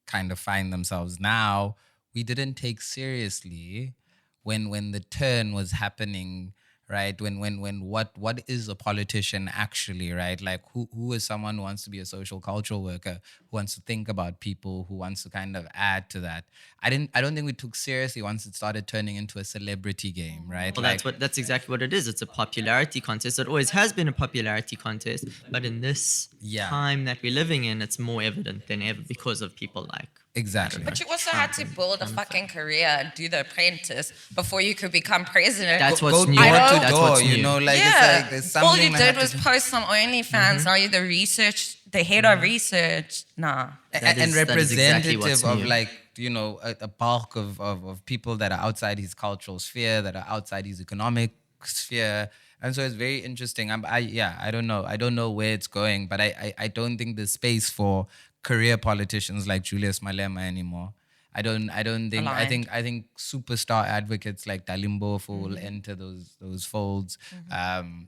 kind of find themselves now, we didn't take seriously when the turn was happening, right? When what is a politician actually, right? Like who is someone who wants to be a social cultural worker, who wants to think about people, who wants to kind of add to that. I don't think we took seriously once it started turning into a celebrity game, right? Well, that's exactly what it is. It's a popularity contest. It always has been a popularity contest, but in this time that we're living in, it's more evident than ever because of people like Exactly. But you also had to build a fucking career and do The Apprentice before you could become president. That's what's Go new. door to That's door, what's new. you know, like yeah. it's like there's something All you that did had was to do- post some OnlyFans. Are you the research, the head of research? Nah. That and is exactly representative what's of new. like, you know, a bulk of people that are outside his cultural sphere, that are outside his economic sphere. And so it's very interesting. I don't know. I don't know where it's going, but I don't think there's space for career politicians like Julius Malema anymore. I don't think Aligned. I think superstar advocates like Dalimbo will enter those folds.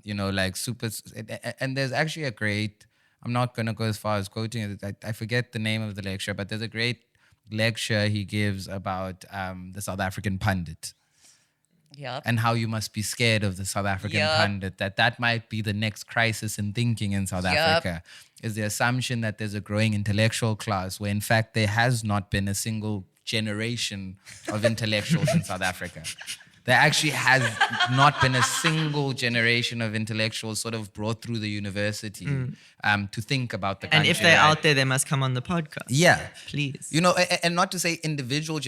You know, like and there's actually a great, I'm not gonna go as far as quoting it. I forget the name of the lecture, but there's a great lecture he gives about the South African pundit Yep. and how you must be scared of the South African Yep. pundit, that might be the next crisis in thinking in South Yep. Africa, is the assumption that there's a growing intellectual class where in fact there has not been a single generation of intellectuals in South Africa. There actually has not been a single generation of intellectuals sort of brought through the university to think about the And country. if they're right? out there, they must come on the podcast. Yeah. Please. You know, and not to say individual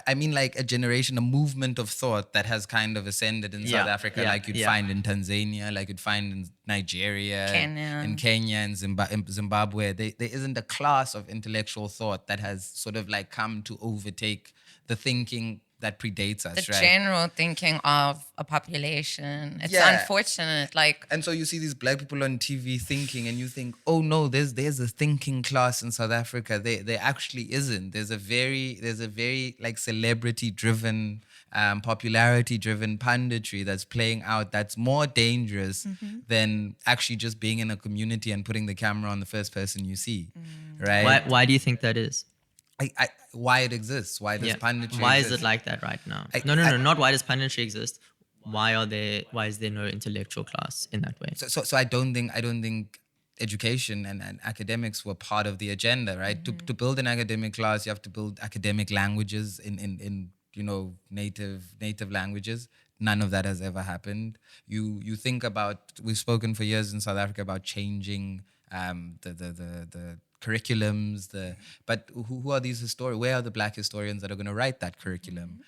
I mean like a generation, a movement of thought that has kind of ascended in South Africa, like you'd find in Tanzania, like you'd find in Nigeria, Kenya. in Kenya, and Zimbabwe. There isn't a class of intellectual thought that has sort of like come to overtake the thinking that predates us, The right? general thinking of a population. It's unfortunate. Like, And so you see these black people on TV thinking, and you think, oh no, there's a thinking class in South Africa. There actually isn't. There's a very like celebrity driven, popularity driven punditry that's playing out, that's more dangerous than actually just being in a community and putting the camera on the first person you see, right? Why do you think that is? Why it exists? Why does punditry? Why exist? is it like that right now? No, not why does punditry exist? Why is there no intellectual class in that way? So I don't think education and academics were part of the agenda, right? To build an academic class, you have to build academic languages in you know, native languages. None of that has ever happened. You think about, we've spoken for years in South Africa about changing the curriculums, but who are these historians? Where are the black historians that are going to write that curriculum?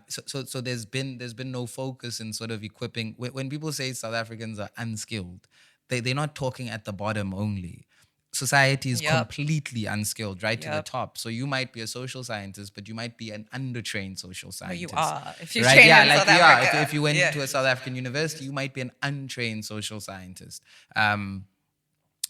So there's been no focus in sort of equipping. When people say South Africans are unskilled, they're not talking at the bottom only. Society is completely unskilled, right to the top. So you might be a social scientist, but you might be an undertrained social scientist. you are. If you right? train Yeah, in like South you are. Africa. If you went to a South African university, you might be an untrained social scientist.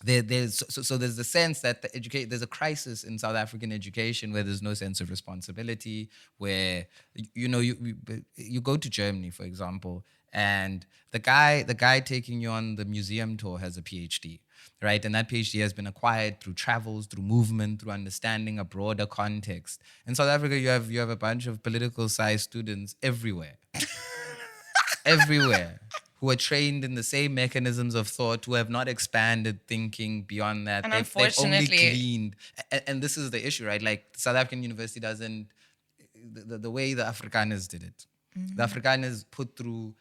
There's the sense that there's a crisis in South African education where there's no sense of responsibility, where you go to Germany, for example, and the guy taking you on the museum tour has a PhD, right? And that PhD has been acquired through travels, through movement, through understanding a broader context. In South Africa, you have a bunch of political science students everywhere. Everywhere, who are trained in the same mechanisms of thought, who have not expanded thinking beyond that. And They've only unfortunately- gleaned. And this is the issue, right? Like South African University doesn't, the way the Afrikaners did it. The Afrikaners put through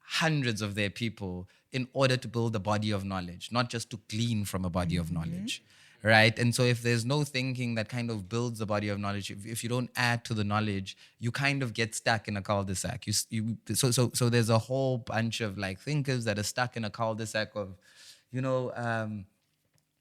hundreds of their people in order to build a body of knowledge, not just to glean from a body of knowledge. Right. And so if there's no thinking that kind of builds a body of knowledge, if you don't add to the knowledge, you kind of get stuck in a cul-de-sac. So there's a whole bunch of like thinkers that are stuck in a cul-de-sac of,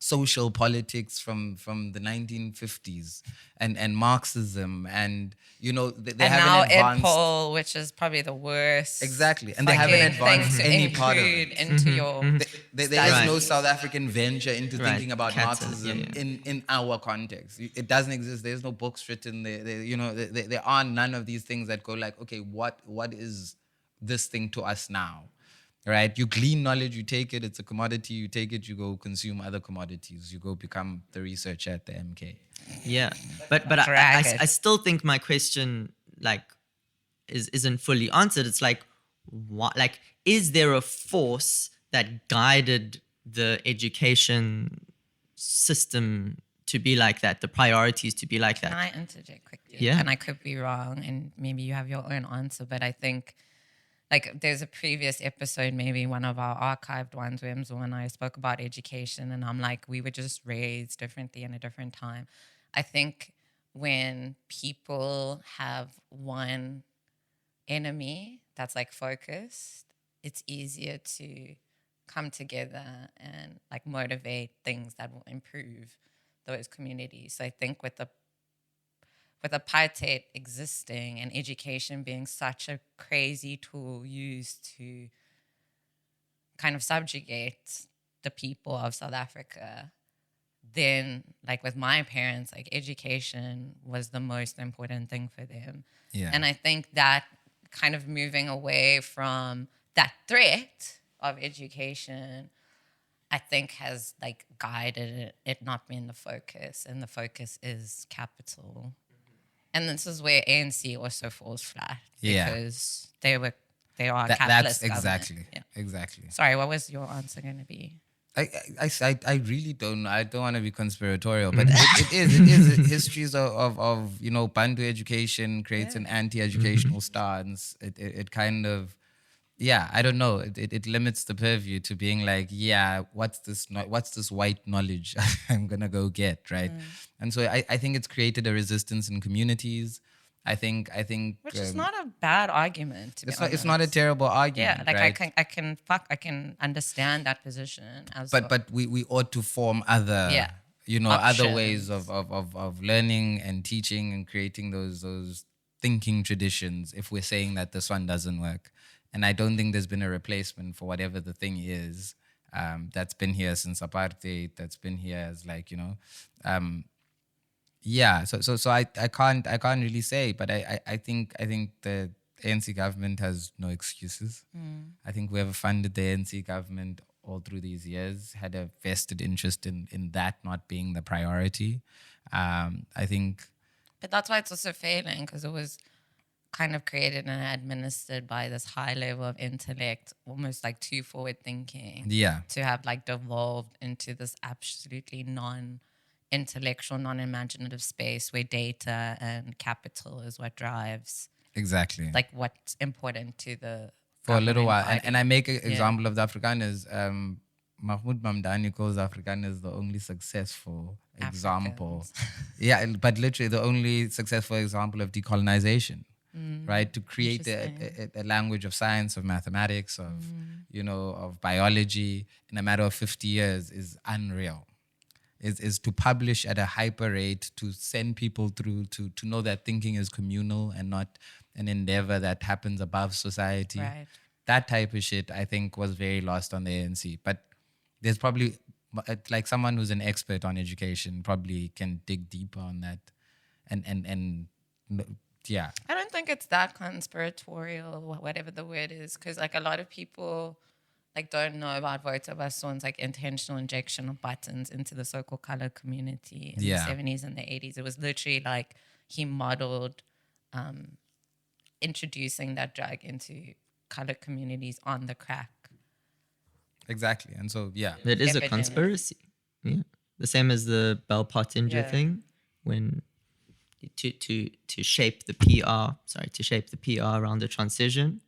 social politics from the 1950s and Marxism, and they and haven't now advanced. EdPol, which is probably the worst. Exactly. And they haven't fucking advanced thing to any part of it. include into your. There is no South African venture into Right. thinking about Cancel, Marxism yeah. in our context. It doesn't exist. There's no books written. There are none of these things that go like, okay, what is this thing to us now? right? You glean knowledge, you take it, it's a commodity, you take it, you go consume other commodities, you go become the researcher at the MK. Yeah, but I still think my question like isn't fully answered. It's like, what, like, is there a force that guided the education system to be like that, the priorities to be like that? Can I interject quickly? Yeah. And I could be wrong, and maybe you have your own answer, but I think like there's a previous episode, maybe one of our archived ones, where Mzo and I spoke about education, and I'm like, we were just raised differently in a different time. I think when people have one enemy that's like focused, it's easier to come together and like motivate things that will improve those communities. So I think with apartheid existing and education being such a crazy tool used to kind of subjugate the people of South Africa, then like with my parents, like education was the most important thing for them. Yeah. And I think that kind of moving away from that threat of education, I think has like guided it not being the focus, and the focus is capital. And this is where ANC also falls flat, because they are capitalist That's government. exactly. Sorry, what was your answer going to be? I really don't. I don't want to be conspiratorial, but it is histories of you know, Bantu education creates an anti-educational stance. It kind of, yeah, I don't know. It limits the purview to being like, yeah, what's this white knowledge I'm gonna go get, right? And so I think it's created a resistance in communities. I think Which is not a bad argument, to be honest. it's not a terrible argument. Yeah, like right? I can understand that position as But we ought to form other other ways options. of learning and teaching and creating those thinking traditions if we're saying that this one doesn't work. And I don't think there's been a replacement for whatever the thing is that's been here since apartheid, that's been here as like, yeah. So I can't really say, but I think the ANC government has no excuses. I think whoever funded the ANC government all through these years had a vested interest in that not being the priority. I think. But that's why it's also failing, because it was kind of created and administered by this high level of intellect, almost like too forward thinking. Yeah. To have like devolved into this absolutely non-intellectual, non-imaginative space where data and capital is what drives Exactly. like what's important to the for a little while. party. And I make an example of the Afrikaners. Mahmoud Mamdani calls Afrikaners the only successful example. Yeah, but literally the only successful example of decolonization, right? To create a language of science, of mathematics, of, of biology in a matter of 50 years is unreal. Is to publish at a hyper rate, to send people through, to know that thinking is communal and not an endeavor that happens above society. Right. That type of shit, I think, was very lost on the ANC. But there's probably, like, someone who's an expert on education probably can dig deeper on that. And yeah. I don't think it's that conspiratorial, whatever the word is, because like a lot of people like don't know about Voter Bason's like intentional injection of buttons into the so-called colored community in the 70s and the 80s. It was literally like he modeled introducing that drug into colored communities on the crack. Exactly. And so, yeah. It is a conspiracy. Yeah. The same as the Bell Pottinger thing, when to shape the PR around the transition,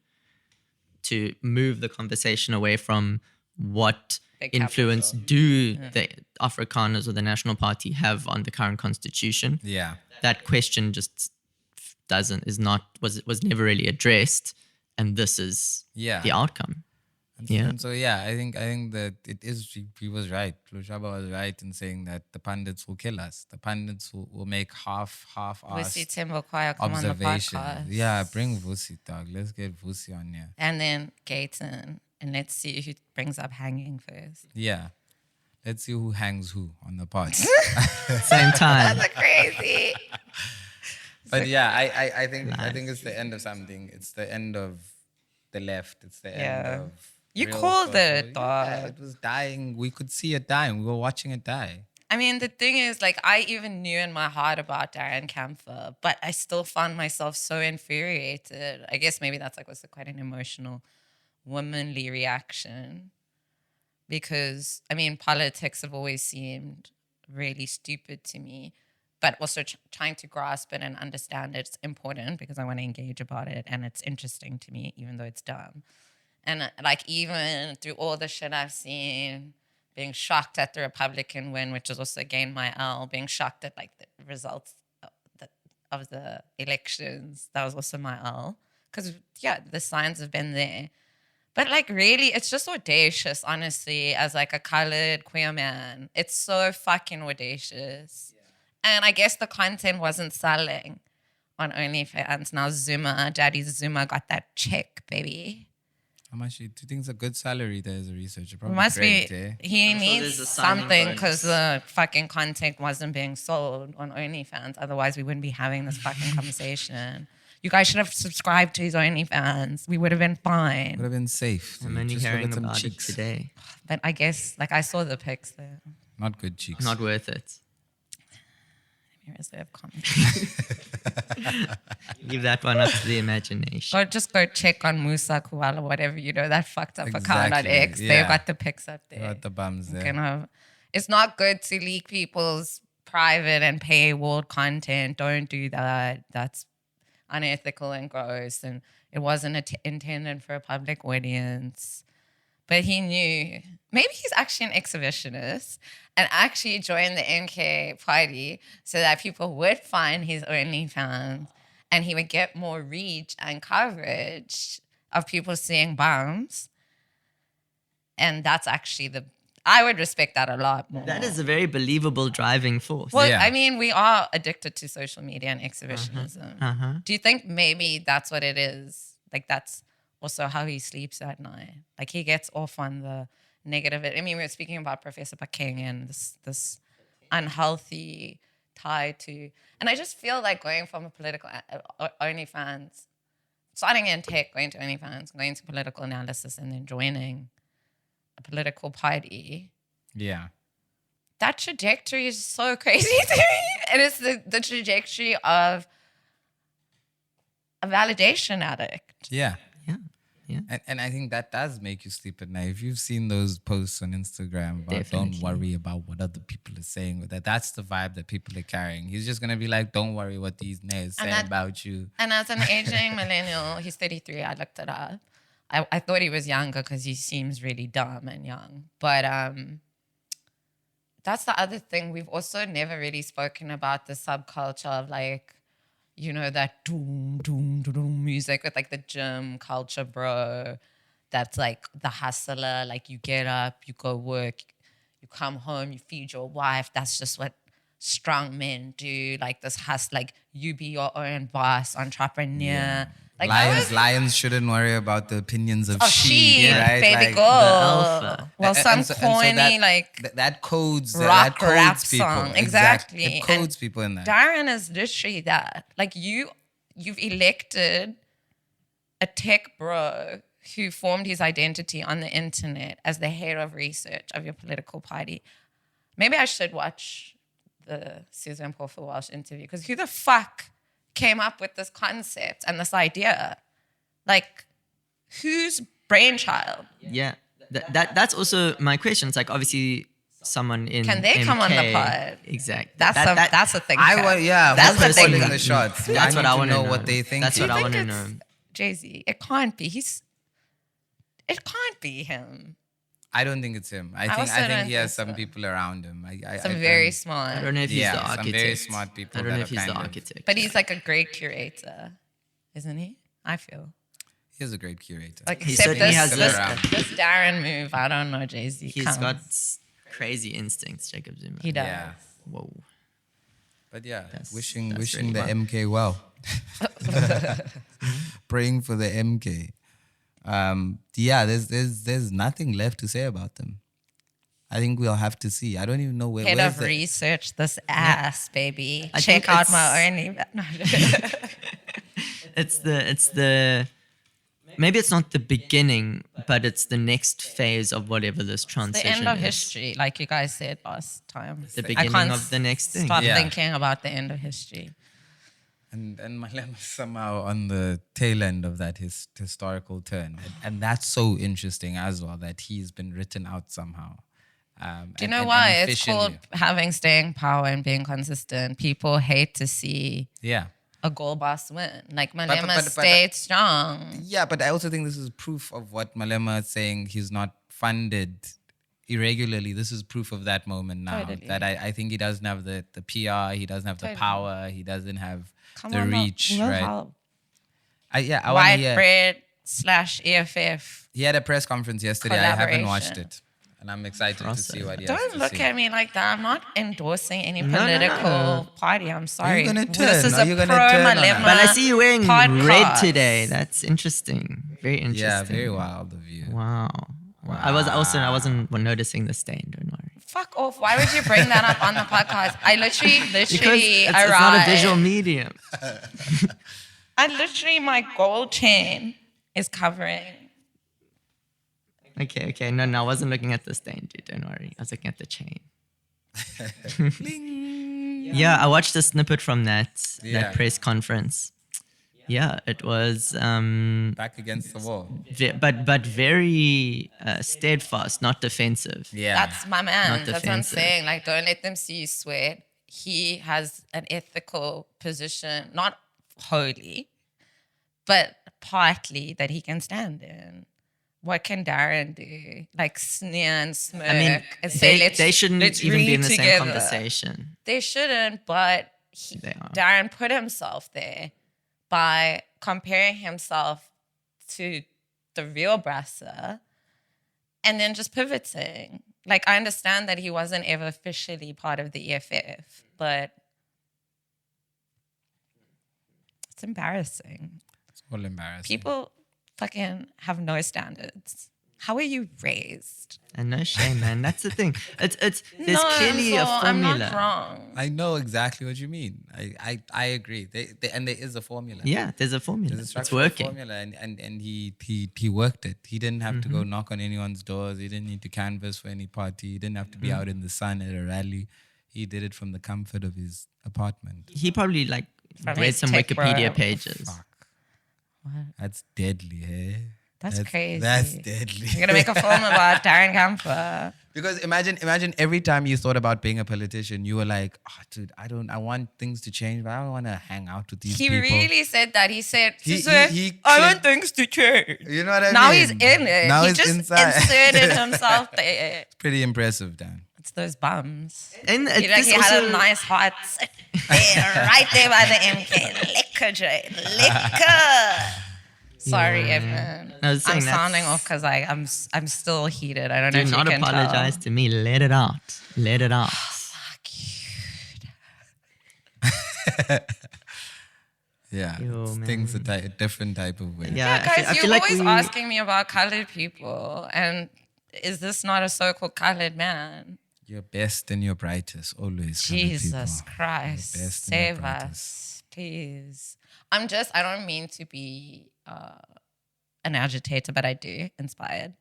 to move the conversation away from what influence do the Afrikaners or the National Party have on the current constitution. Yeah. That question just was never really addressed, and this is the outcome. And so, I think that it is, he was right. Lushaba was right in saying that the pundits will kill us. The pundits will make half-assed observations. Yeah, bring Vusi, dog. Let's get Vusi on here. And then Gayton, and let's see who brings up hanging first. Yeah. Let's see who hangs who on the pod. Same time. That's crazy. But I think it's the end of something. It's the end of the left. It's the end of You real called photo. it, dog. Yeah, it was dying. We could see it dying. We were watching it die. I mean, the thing is, like, I even knew in my heart about Darren Campher, but I still found myself so infuriated. I guess maybe that's like was quite an emotional, womanly reaction. Because, I mean, politics have always seemed really stupid to me, but also trying to grasp it and understand it's important because I want to engage about it and it's interesting to me, even though it's dumb. And like, even through all the shit I've seen, being shocked at the Republican win, which is also again my L, being shocked at like the results of the elections, that was also my L. Because, yeah, the signs have been there. But like, really, it's just audacious, honestly, as like a colored queer man. It's so fucking audacious. Yeah. And I guess the content wasn't selling on OnlyFans. Now Daddy Zuma got that check, baby. How much do you think it's a good salary there as a researcher? Probably Must great, be. eh? He I'm sure needs there's a signing something bonus. because the fucking content wasn't being sold on OnlyFans. Otherwise, we wouldn't be having this fucking conversation. You guys should have subscribed to his OnlyFans. We would have been fine. Would have been safe. I'm only Just look hearing at some about cheeks. it today. But I guess, like, I saw the pics there. Not good cheeks. Not worth it. Let me reserve comments. Leave that one up to the imagination. Or just go check on Musa Kuala, whatever, that fucked up account on Exactly, X. yeah. They've got the pics up there. Got the bums there. Kind of, it's not good to leak people's private and paywall content. Don't do that. That's unethical and gross. And it wasn't intended for a public audience. But he knew. Maybe he's actually an exhibitionist and actually joined the MK party so that people would find his OnlyFans and he would get more reach and coverage of people seeing bums. And that's actually I would respect that a lot more. That is a very believable driving force. Well, Yeah. I mean, we are addicted to social media and exhibitionism. Do you think maybe that's what it is? Like, that's also how he sleeps at night. Like, he gets off on the negative. I mean, we were speaking about Professor Baking and this unhealthy tie to, and I just feel like going from a political OnlyFans, starting in tech, going to OnlyFans, going to political analysis, and then joining a political party. Yeah. That trajectory is so crazy to me. And it's the trajectory of a validation addict. Yeah. Yeah. And I think that does make you sleep at night. If you've seen those posts on Instagram about don't Definitely. worry about what other people are saying, that's the vibe that people are carrying. He's just going to be like, don't worry what these nays say about you. And as an aging millennial, he's 33, I looked it up. I thought he was younger because he seems really dumb and young. But that's the other thing. We've also never really spoken about the subculture of like, that doom, doom, doom music with like the gym culture, bro. That's like the hustler. Like, you get up, you go work, you come home, you feed your wife. That's just what strong men do. Like this hustle, like you be your own boss, entrepreneur. Yeah. Like Lions shouldn't worry about the opinions of sheep, sheep, right? baby Like, girl. alpha. Well, some and so corny that, like that codes rock that codes rap people. song. Exactly. It codes people in that. Darren is literally that. Like, you've elected a tech bro who formed his identity on the internet as the head of research of your political party. Maybe I should watch the Susan Porter Walsh interview, because who the fuck came up with this concept and this idea? Like, whose brainchild? Yeah. That's also my question. It's like, obviously someone in Can they come on the MK pod? Exactly. That's a thing. That's the the thing. the shots. That's what I want to know what they think. That's Do you what I think want to it's know. Jay-Z? It can't be. It can't be him. I don't think it's him. I also think don't he has think some so. people around him. Some very smart. I don't know if he's the Yeah, architect. some very smart people I don't that know are if he's the kind of- architect. But he's like a great curator, isn't he? I feel. He's a great curator. Like, He except certainly this, has this, the- this Darren move, I don't know, Jay-Z. He's counts. got crazy instincts, Jacob Zuma. He does. Yeah. Whoa. But yeah, That's wishing really the fun. MK well. Praying for the MK. Yeah, there's nothing left to say about them. I think we'll have to see. I don't even know Head where's of the, research, this ass, baby. I Check think out it's- my only. No. It's the maybe it's not the beginning, but it's the next phase of whatever this The transition end of is. history, like you guys said last time. The I beginning can't of the next thing. stop Yeah. thinking about the end of history. And Malema is somehow on the tail end of that historical turn. And that's so interesting as well, that he's been written out somehow. Do you know why? It's called having staying power and being consistent. People hate to see Yeah. a goal boss win. Like but- Malema but- stayed strong. Yeah, but I also think this is proof of what Malema is saying. He's not funded irregularly. This is proof of that moment now. Totally. That I think he doesn't have the PR, he doesn't have the Totally. power, he doesn't have Come the on, reach, we'll right? help. I want to White hear. bread / EFF. He had a press conference yesterday. I haven't watched Collaboration. it. And I'm excited to see what he has Don't to look say. at me like that. I'm not endorsing any No, no, political no. party. I'm sorry. gonna This turn? is Are a you gonna pro turn on Malema us? But I see you wearing red podcast. today. That's interesting. Very interesting. Yeah, very wild of you. Wow. I wasn't noticing the stain. Don't worry. Fuck off. Why would you bring that up on the podcast? I literally Because it's not a arrived. visual medium. My gold chain is covering. Okay. No, I wasn't looking at the stain, dude. Don't worry. I was looking at the chain. Yeah, I watched a snippet from that Yeah. press conference. Yeah, it was Back against the wall. but very steadfast, not defensive. Yeah. That's my man. Not That's what I'm defensive. saying. Like, don't let them see you sweat. He has an ethical position, not wholly, but partly that he can stand in. What can Darren do? Like sneer and smirk I mean, and say, they shouldn't let's even be in the read same together." conversation. They shouldn't, but They are. Darren put himself there by comparing himself to the real Brasser and then just pivoting. Like, I understand that he wasn't ever officially part of the EFF, but it's embarrassing. It's all embarrassing. People fucking have no standards. How are you raised? And no shame, man. That's the thing. It's there's No, clearly a so formula. I'm not wrong. I know exactly what you mean. I agree. And there is a formula. Yeah, there's a formula. There's a It's structural working. formula, and he worked it. He didn't have to go knock on anyone's doors. He didn't need to canvass for any party. He didn't have to be out in the sun at a rally. He did it from the comfort of his apartment. He probably From read his some tech Wikipedia bro. pages. Fuck. That's deadly, hey? That's crazy. That's deadly. You're gonna make a film about Darren Campher. Because imagine every time you thought about being a politician, you were like, oh, dude, I want things to change, but I don't want to hang out with these He people. really said that. He said, He I claimed- want things to change. You know what I Now mean? he's in it. Now he he's just inside. inserted himself there. Pretty impressive, Dan. It's those bums. And He, like, this he had also- a nice hot sit there, right there by the MK. Liquor, Jay. Liquor. Sorry, Evan. I was saying I'm that's- sounding off because I'm still heated. I don't know Do if not you can apologize to me. Let it out. Let it out. Yeah, Yo, it's things a different type of way. Yeah, Yeah, guys, I feel you're like always we, asking me about colored people, and is this not a so-called colored man? Your best and your brightest, always. colored Jesus people. Christ, Your best and your save brightest. us, please. I don't mean to be an agitator, but I do, inspired.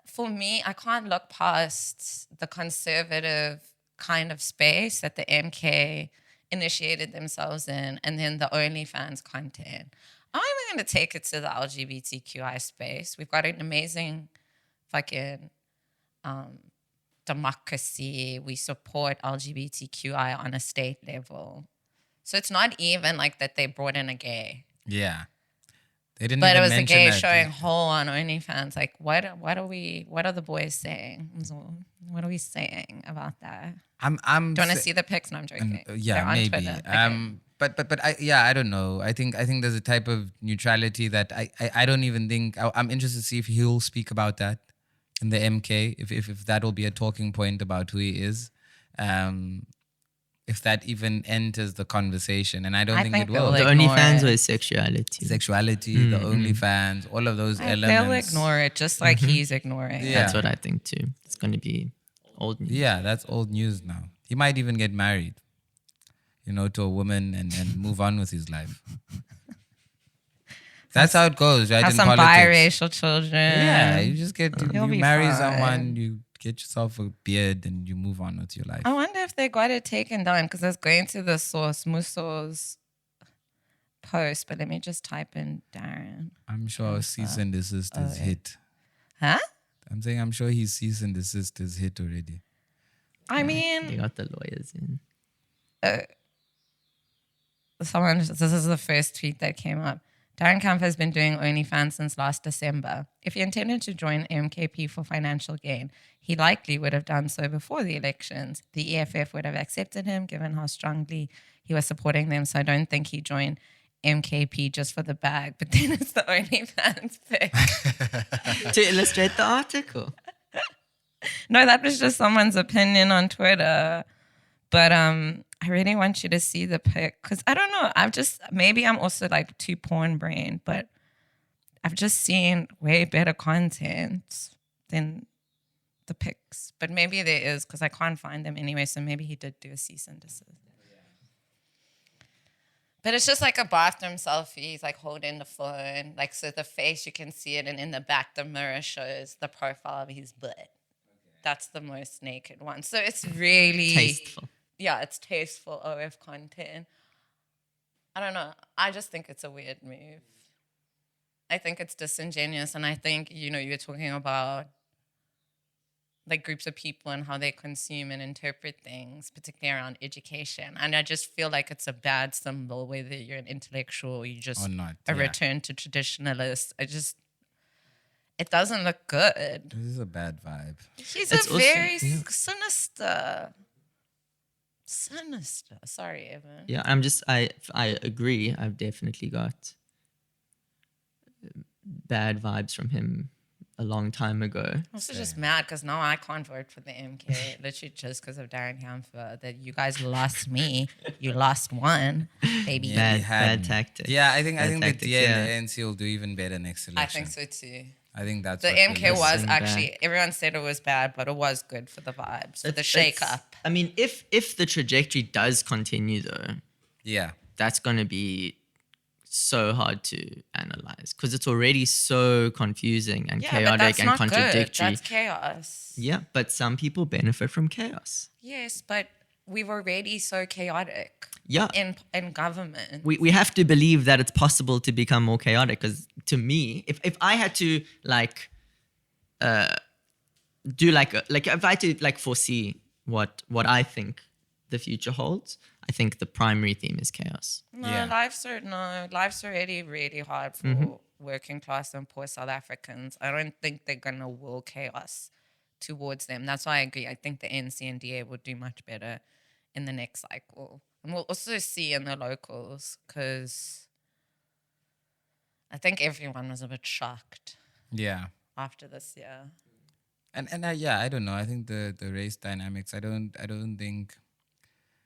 For me, I can't look past the conservative kind of space that the MK initiated themselves in, and then the OnlyFans content. I'm even going to take it to the LGBTQI space. We've got an amazing fucking democracy. We support LGBTQI on a state level. So it's not even like that they brought in a gay. Yeah. They didn't But it even was a mention gay that. showing whole on OnlyFans. Like, what are the boys saying? What are we saying about that? I'm Do you want to sa- see the pics? No, I'm joking. Yeah, They're on maybe. Twitter. Okay. But I don't know. I think there's a type of neutrality that I don't even think. I'm interested to see if he'll speak about that in the MK. If that will be a talking point about who he is. If that even enters the conversation, and I don't think it they'll will. the ignore OnlyFans it. was sexuality. Sexuality, the OnlyFans, all of those They'll elements. ignore it just like he's ignoring it. Yeah. That's what I think too. It's going to be old news. Yeah, that's old news now. He might even get married, to a woman and move on with his life. That's how it goes, right? Have in some politics. biracial children. Yeah, you just get You'll you be marry fine. someone, you get yourself a beard, and you move on with your life. I wonder if they got it taken down because I was going to the source, Muso's post, but let me just type in Darren. I'm sure cease and desist is hit. Huh? I'm saying I'm sure his cease and desist is hit already. I They mean, got the lawyers in. this is the first tweet that came up. Darren Campher has been doing OnlyFans since last December. If he intended to join MKP for financial gain, he likely would have done so before the elections. The EFF would have accepted him given how strongly he was supporting them. So I don't think he joined MKP just for the bag. But then it's the OnlyFans pic. To illustrate the article. No, that was just someone's opinion on Twitter. But I really want you to see the pic because I don't know. Maybe I'm also like too porn brain, but I've just seen way better content than the pics. But maybe there is because I can't find them anyway. So maybe he did do a cease and desist. But it's just like a bathroom selfie. He's like holding the phone. Like, so the face, you can see it. And in the back, the mirror shows the profile of his butt. Okay. That's the most naked one. So it's really Tasteful. Yeah, it's tasteful OF content. I don't know. I just think it's a weird move. I think it's disingenuous. And I think, you were talking about like groups of people and how they consume and interpret things, particularly around education. And I just feel like it's a bad symbol, whether you're an intellectual or you just Or not, a yeah. return to traditionalist. It doesn't look good. This is a bad vibe. He's It's also- very yeah. sinister. Sorry, Evan. Yeah, I agree. I've definitely got bad vibes from him a long time ago. I'm also just mad because now I can't vote for the MK, literally just because of Darren Campher. That you guys lost me. You lost one, baby. Yeah. Bad tactics. Yeah, I think Bad the tactics, DA yeah. and the ANC will do even better next election. I think so too. I think that's The what MK will was Listen actually, back. everyone said it was bad, but it was good for the vibes, for the It's- shake up. I mean, if the trajectory does continue though, Yeah. that's going to be so hard to analyze because it's already so confusing and Yeah, but chaotic that's and not contradictory. good. That's chaos. Yeah, but some people benefit from chaos. Yes, but we've already so chaotic Yeah. in government. We have to believe that it's possible to become more chaotic because to me, if I had to like do if I had to like foresee what I think the future holds, I think the primary theme is chaos. No, Yeah. life's already really hard for working class and poor South Africans. I don't think they're gonna will chaos towards them. That's why I agree. I think the ANC and DA will do much better in the next cycle, and we'll also see in the locals because I think everyone was a bit shocked Yeah. after this year. And I don't know. I think the race dynamics, I don't think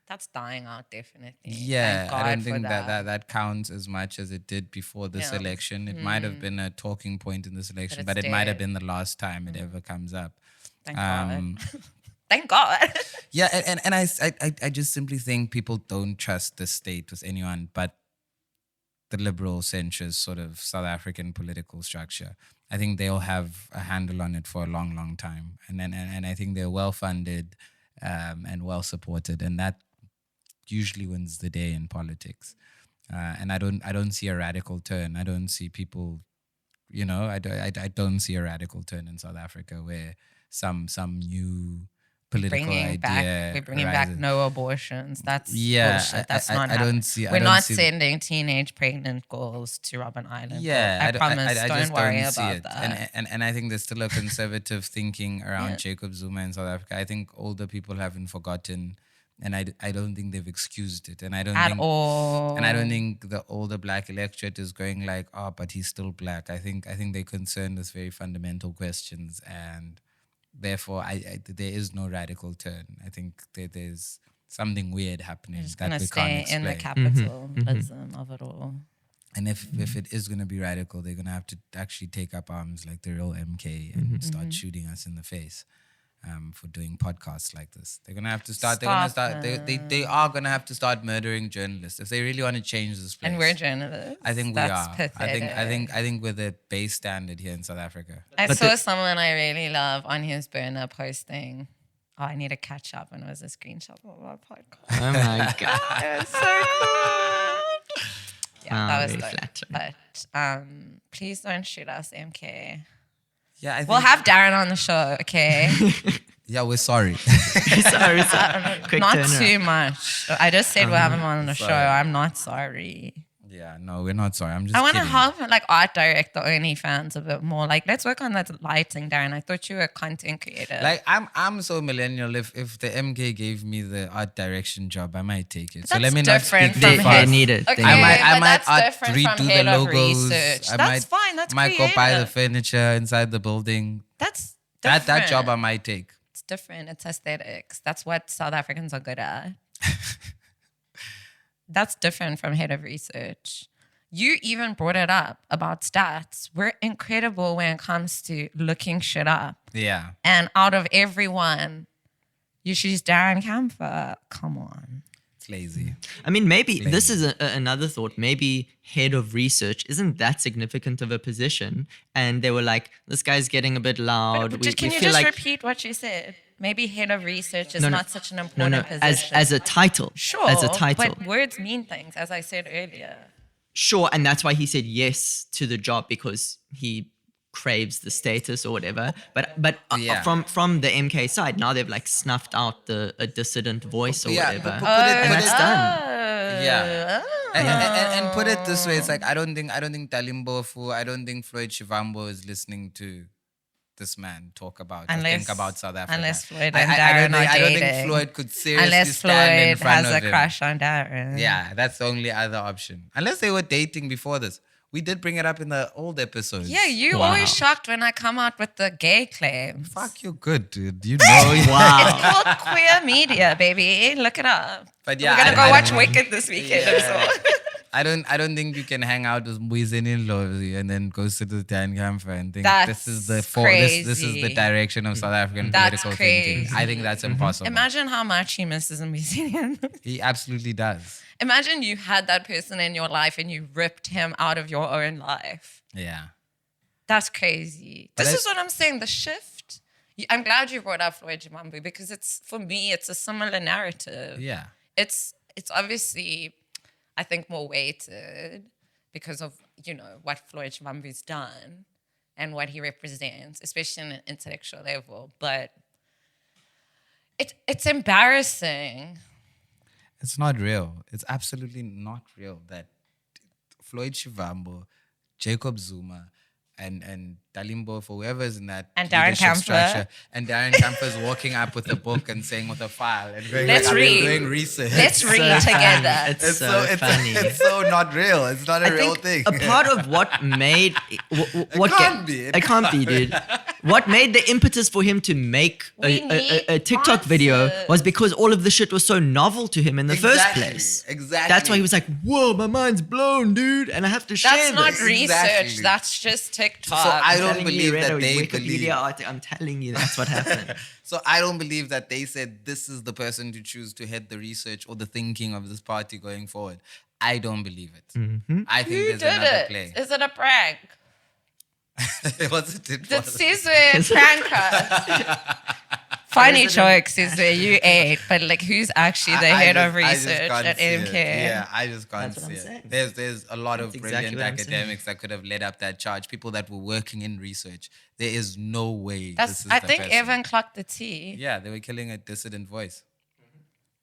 That's dying out definitely. Yeah, Thank God I don't for think that counts as much as it did before this Yeah. election. It might have been a talking point in this election, it's but it might have dead. been the last time it ever comes up. Thank God. Thank God. Yeah, and I just simply think people don't trust the state with anyone but the liberal centrist sort of South African political structure. I think they'll have a handle on it for a long, long time, and I think they're well funded and well supported, and that usually wins the day in politics. And I don't see a radical turn. I don't see people, I don't see a radical turn in South Africa where some new political idea We're bringing back arises. no abortions. That's Yeah, bullshit. That's I not don't happening. see- I We're don't not see- sending teenage pregnant girls to Robben Island. Yeah, I promise. I don't just worry don't see about it. that. And I think there's still a conservative thinking around Yeah. Jacob Zuma in South Africa. I think older people haven't forgotten, and I don't think they've excused it. And I don't At think, all. And I don't think the older black electorate is going like, oh, but he's still black. I think they're concerned with very fundamental questions, and therefore there is no radical turn. I think there's something weird happening Just that gonna we stay can't in the explain. capitalism of it all. And if it is going to be radical, they're going to have to actually take up arms like the real MK and start shooting us in the face. for doing podcasts like this. They're gonna have to start. They're gonna start. They are gonna have to start murdering journalists if they really want to change this place. And we're journalists. I think That's we are. Pathetic. I think we're the base standard here in South Africa. I saw someone I really love on his burner posting. Oh, I need to catch up, and it was a screenshot of our podcast. Oh my God. It was so cool. Yeah, that was very dope. flattering. But please don't shoot us, MK. Yeah, We'll have Darren on the show, okay? Yeah, we're sorry. sorry. Quick Not turnaround. too much. I just said we'll have him on the show. sorry. I'm not sorry. Yeah, no, we're not sorry. I'm just I want to kidding. help like art direct the OnlyFans a bit more. Like, let's work on that lighting, Darren. I thought you were a content creator. Like I'm so millennial. If the MK gave me the art direction job, I might take it. So That's let me not different speak from too They fast. need it. Okay, They need it. I might but art that's different redo from the head of logos. research. I That's might, fine. That's might go buy the creative. furniture inside the building. That's different. That job I might take. It's different. It's aesthetics. That's what South Africans are good at. That's different from head of research. You even brought it up about stats. We're incredible when it comes to looking shit up. Yeah. And out of everyone, you choose Darren Campher. Come on. It's lazy. I mean, maybe this is another thought. Maybe head of research isn't that significant of a position. And they were like, this guy's getting a bit loud. Can you feel just like, repeat what you said? Maybe head of research is No, not such an no, important no, position. as a title. Sure, As a title. but words mean things, as I said earlier. Sure, and that's why he said yes to the job, because he craves the status or whatever. But Yeah. from the MK side, now they've like snuffed out a dissident voice or Yeah, whatever. put it- and put that's it- done. Yeah. And put it this way, it's like I don't think Talimbofu, I don't think Floyd Shivambo is listening to this man talk about or think about South Africa. Unless Floyd I and Darren are I don't think dating. Floyd could seriously Unless stand in Floyd front has of a him. crush on Darren. Yeah, that's the only other option. Unless they were dating before this. We did bring it up in the old episodes. Yeah, you Wow. always shocked when I come out with the gay claims. Fuck, you're good, dude. You know. Wow. It's called queer media, baby. Look it up. But yeah, We're gonna I go watch don't- Wicked this weekend. Yeah. I don't think you can hang out with Muizeni and then go sit with Dan Campher and think this is the this is the crazy. direction of South African That's political thinking. crazy. I think that's impossible. Imagine how much he misses a museum. He absolutely does. Imagine you had that person in your life and you ripped him out of your own life. Yeah. That's crazy. But This I- is what I'm saying. The shift. I'm glad you brought up Floyd Shivambu because it's, for me, it's a similar narrative. Yeah. It's obviously, I think, more weighted because of, what Floyd Shivambu's done and what he represents, especially on an intellectual level. But it's embarrassing. It's not real. It's absolutely not real that Floyd Shivambu, Jacob Zuma, and Talimbo, for whoever's in that And Darren leadership Campher. structure, and Darren Campher's walking up with a book and saying with a file and going, Let's I've been read. doing research. Let's So read funny. together. It's so funny. It's so not real. It's not a I real think thing. a part of what made what can't be. It can't be, dude. What made the impetus for him to make We need a TikTok video answers. was because all of the shit was so novel to him in the first Exactly, place. exactly. That's why he was like, "Whoa, my mind's blown, dude," and I have to share That's not this. research. Exactly. That's just TikTok. So I don't Telling you, believe read that a they Wikipedia believe. article. I'm telling you, that's what happened. So I don't believe that they said this is the person to choose to head the research or the thinking of this party going forward. I don't believe it. I think Who there's did another it? play. Is it a prank? Was it? It Did was. Caesar prank us? Funny joke, Caesar. You ate, but who's actually the head of I just research can't at see it. MK? Yeah, I just can't That's what see I'm saying. it. There's a lot of That's brilliant exactly what I'm saying. academics that could have led up that charge. People that were working in research. There is no way this is I the think person. Evan clocked the T. Yeah, they were killing a dissident voice.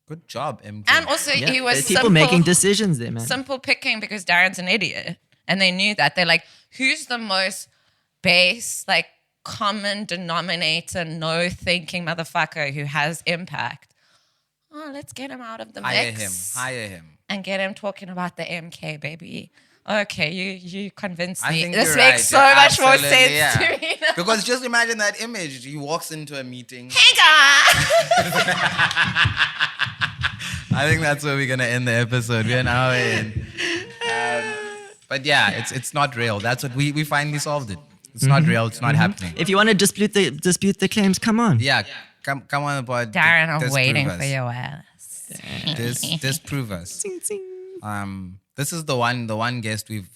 Good job, MK. And also, Yeah, he was there's people simple, making decisions there, man. simple picking because Darren's an idiot. And they knew that. They're like, who's the most base, common denominator, no thinking motherfucker who has impact? Oh, let's get him out of the mix. Hire him. And get him talking about the MK, baby. Okay, you convinced I me. think This you're makes so right. much more Absolutely, sense yeah. to me now. Because just imagine that image. He walks into a meeting. Hey, guys! I think that's where we're gonna end the episode. We're an hour in. But yeah, it's not real. That's what we finally solved it. It's not real. It's not happening. If you want to dispute the claims, come on. Yeah, Come on the pod. Darren, I'm Disprove waiting us. for your ass. Disprove us. This is the one guest we've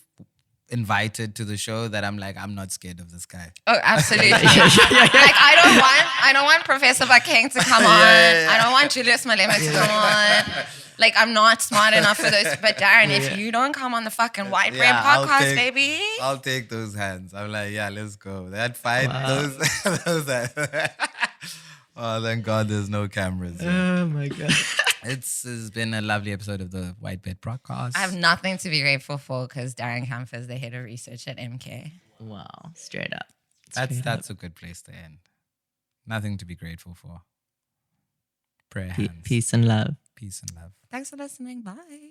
invited to the show that I'm like, I'm not scared of this guy. Oh, absolutely. Like I don't want Professor Bakeng to come on. I don't want Julius Malema to come on. Like, I'm not smart enough for those. But Darren, if you don't come on the fucking White Brain podcast, baby. I'll take those hands. I'm like, yeah, let's go. That fight, those oh, thank God there's no cameras. Oh my God. It's been a lovely episode of the White Bed podcast. I have nothing to be grateful for because Darren Campher is the head of research at Mmmmkay. Wow. Straight up. That's a good place to end. Nothing to be grateful for. Prayer hands. Peace and love. Peace and love. Thanks for listening. Bye.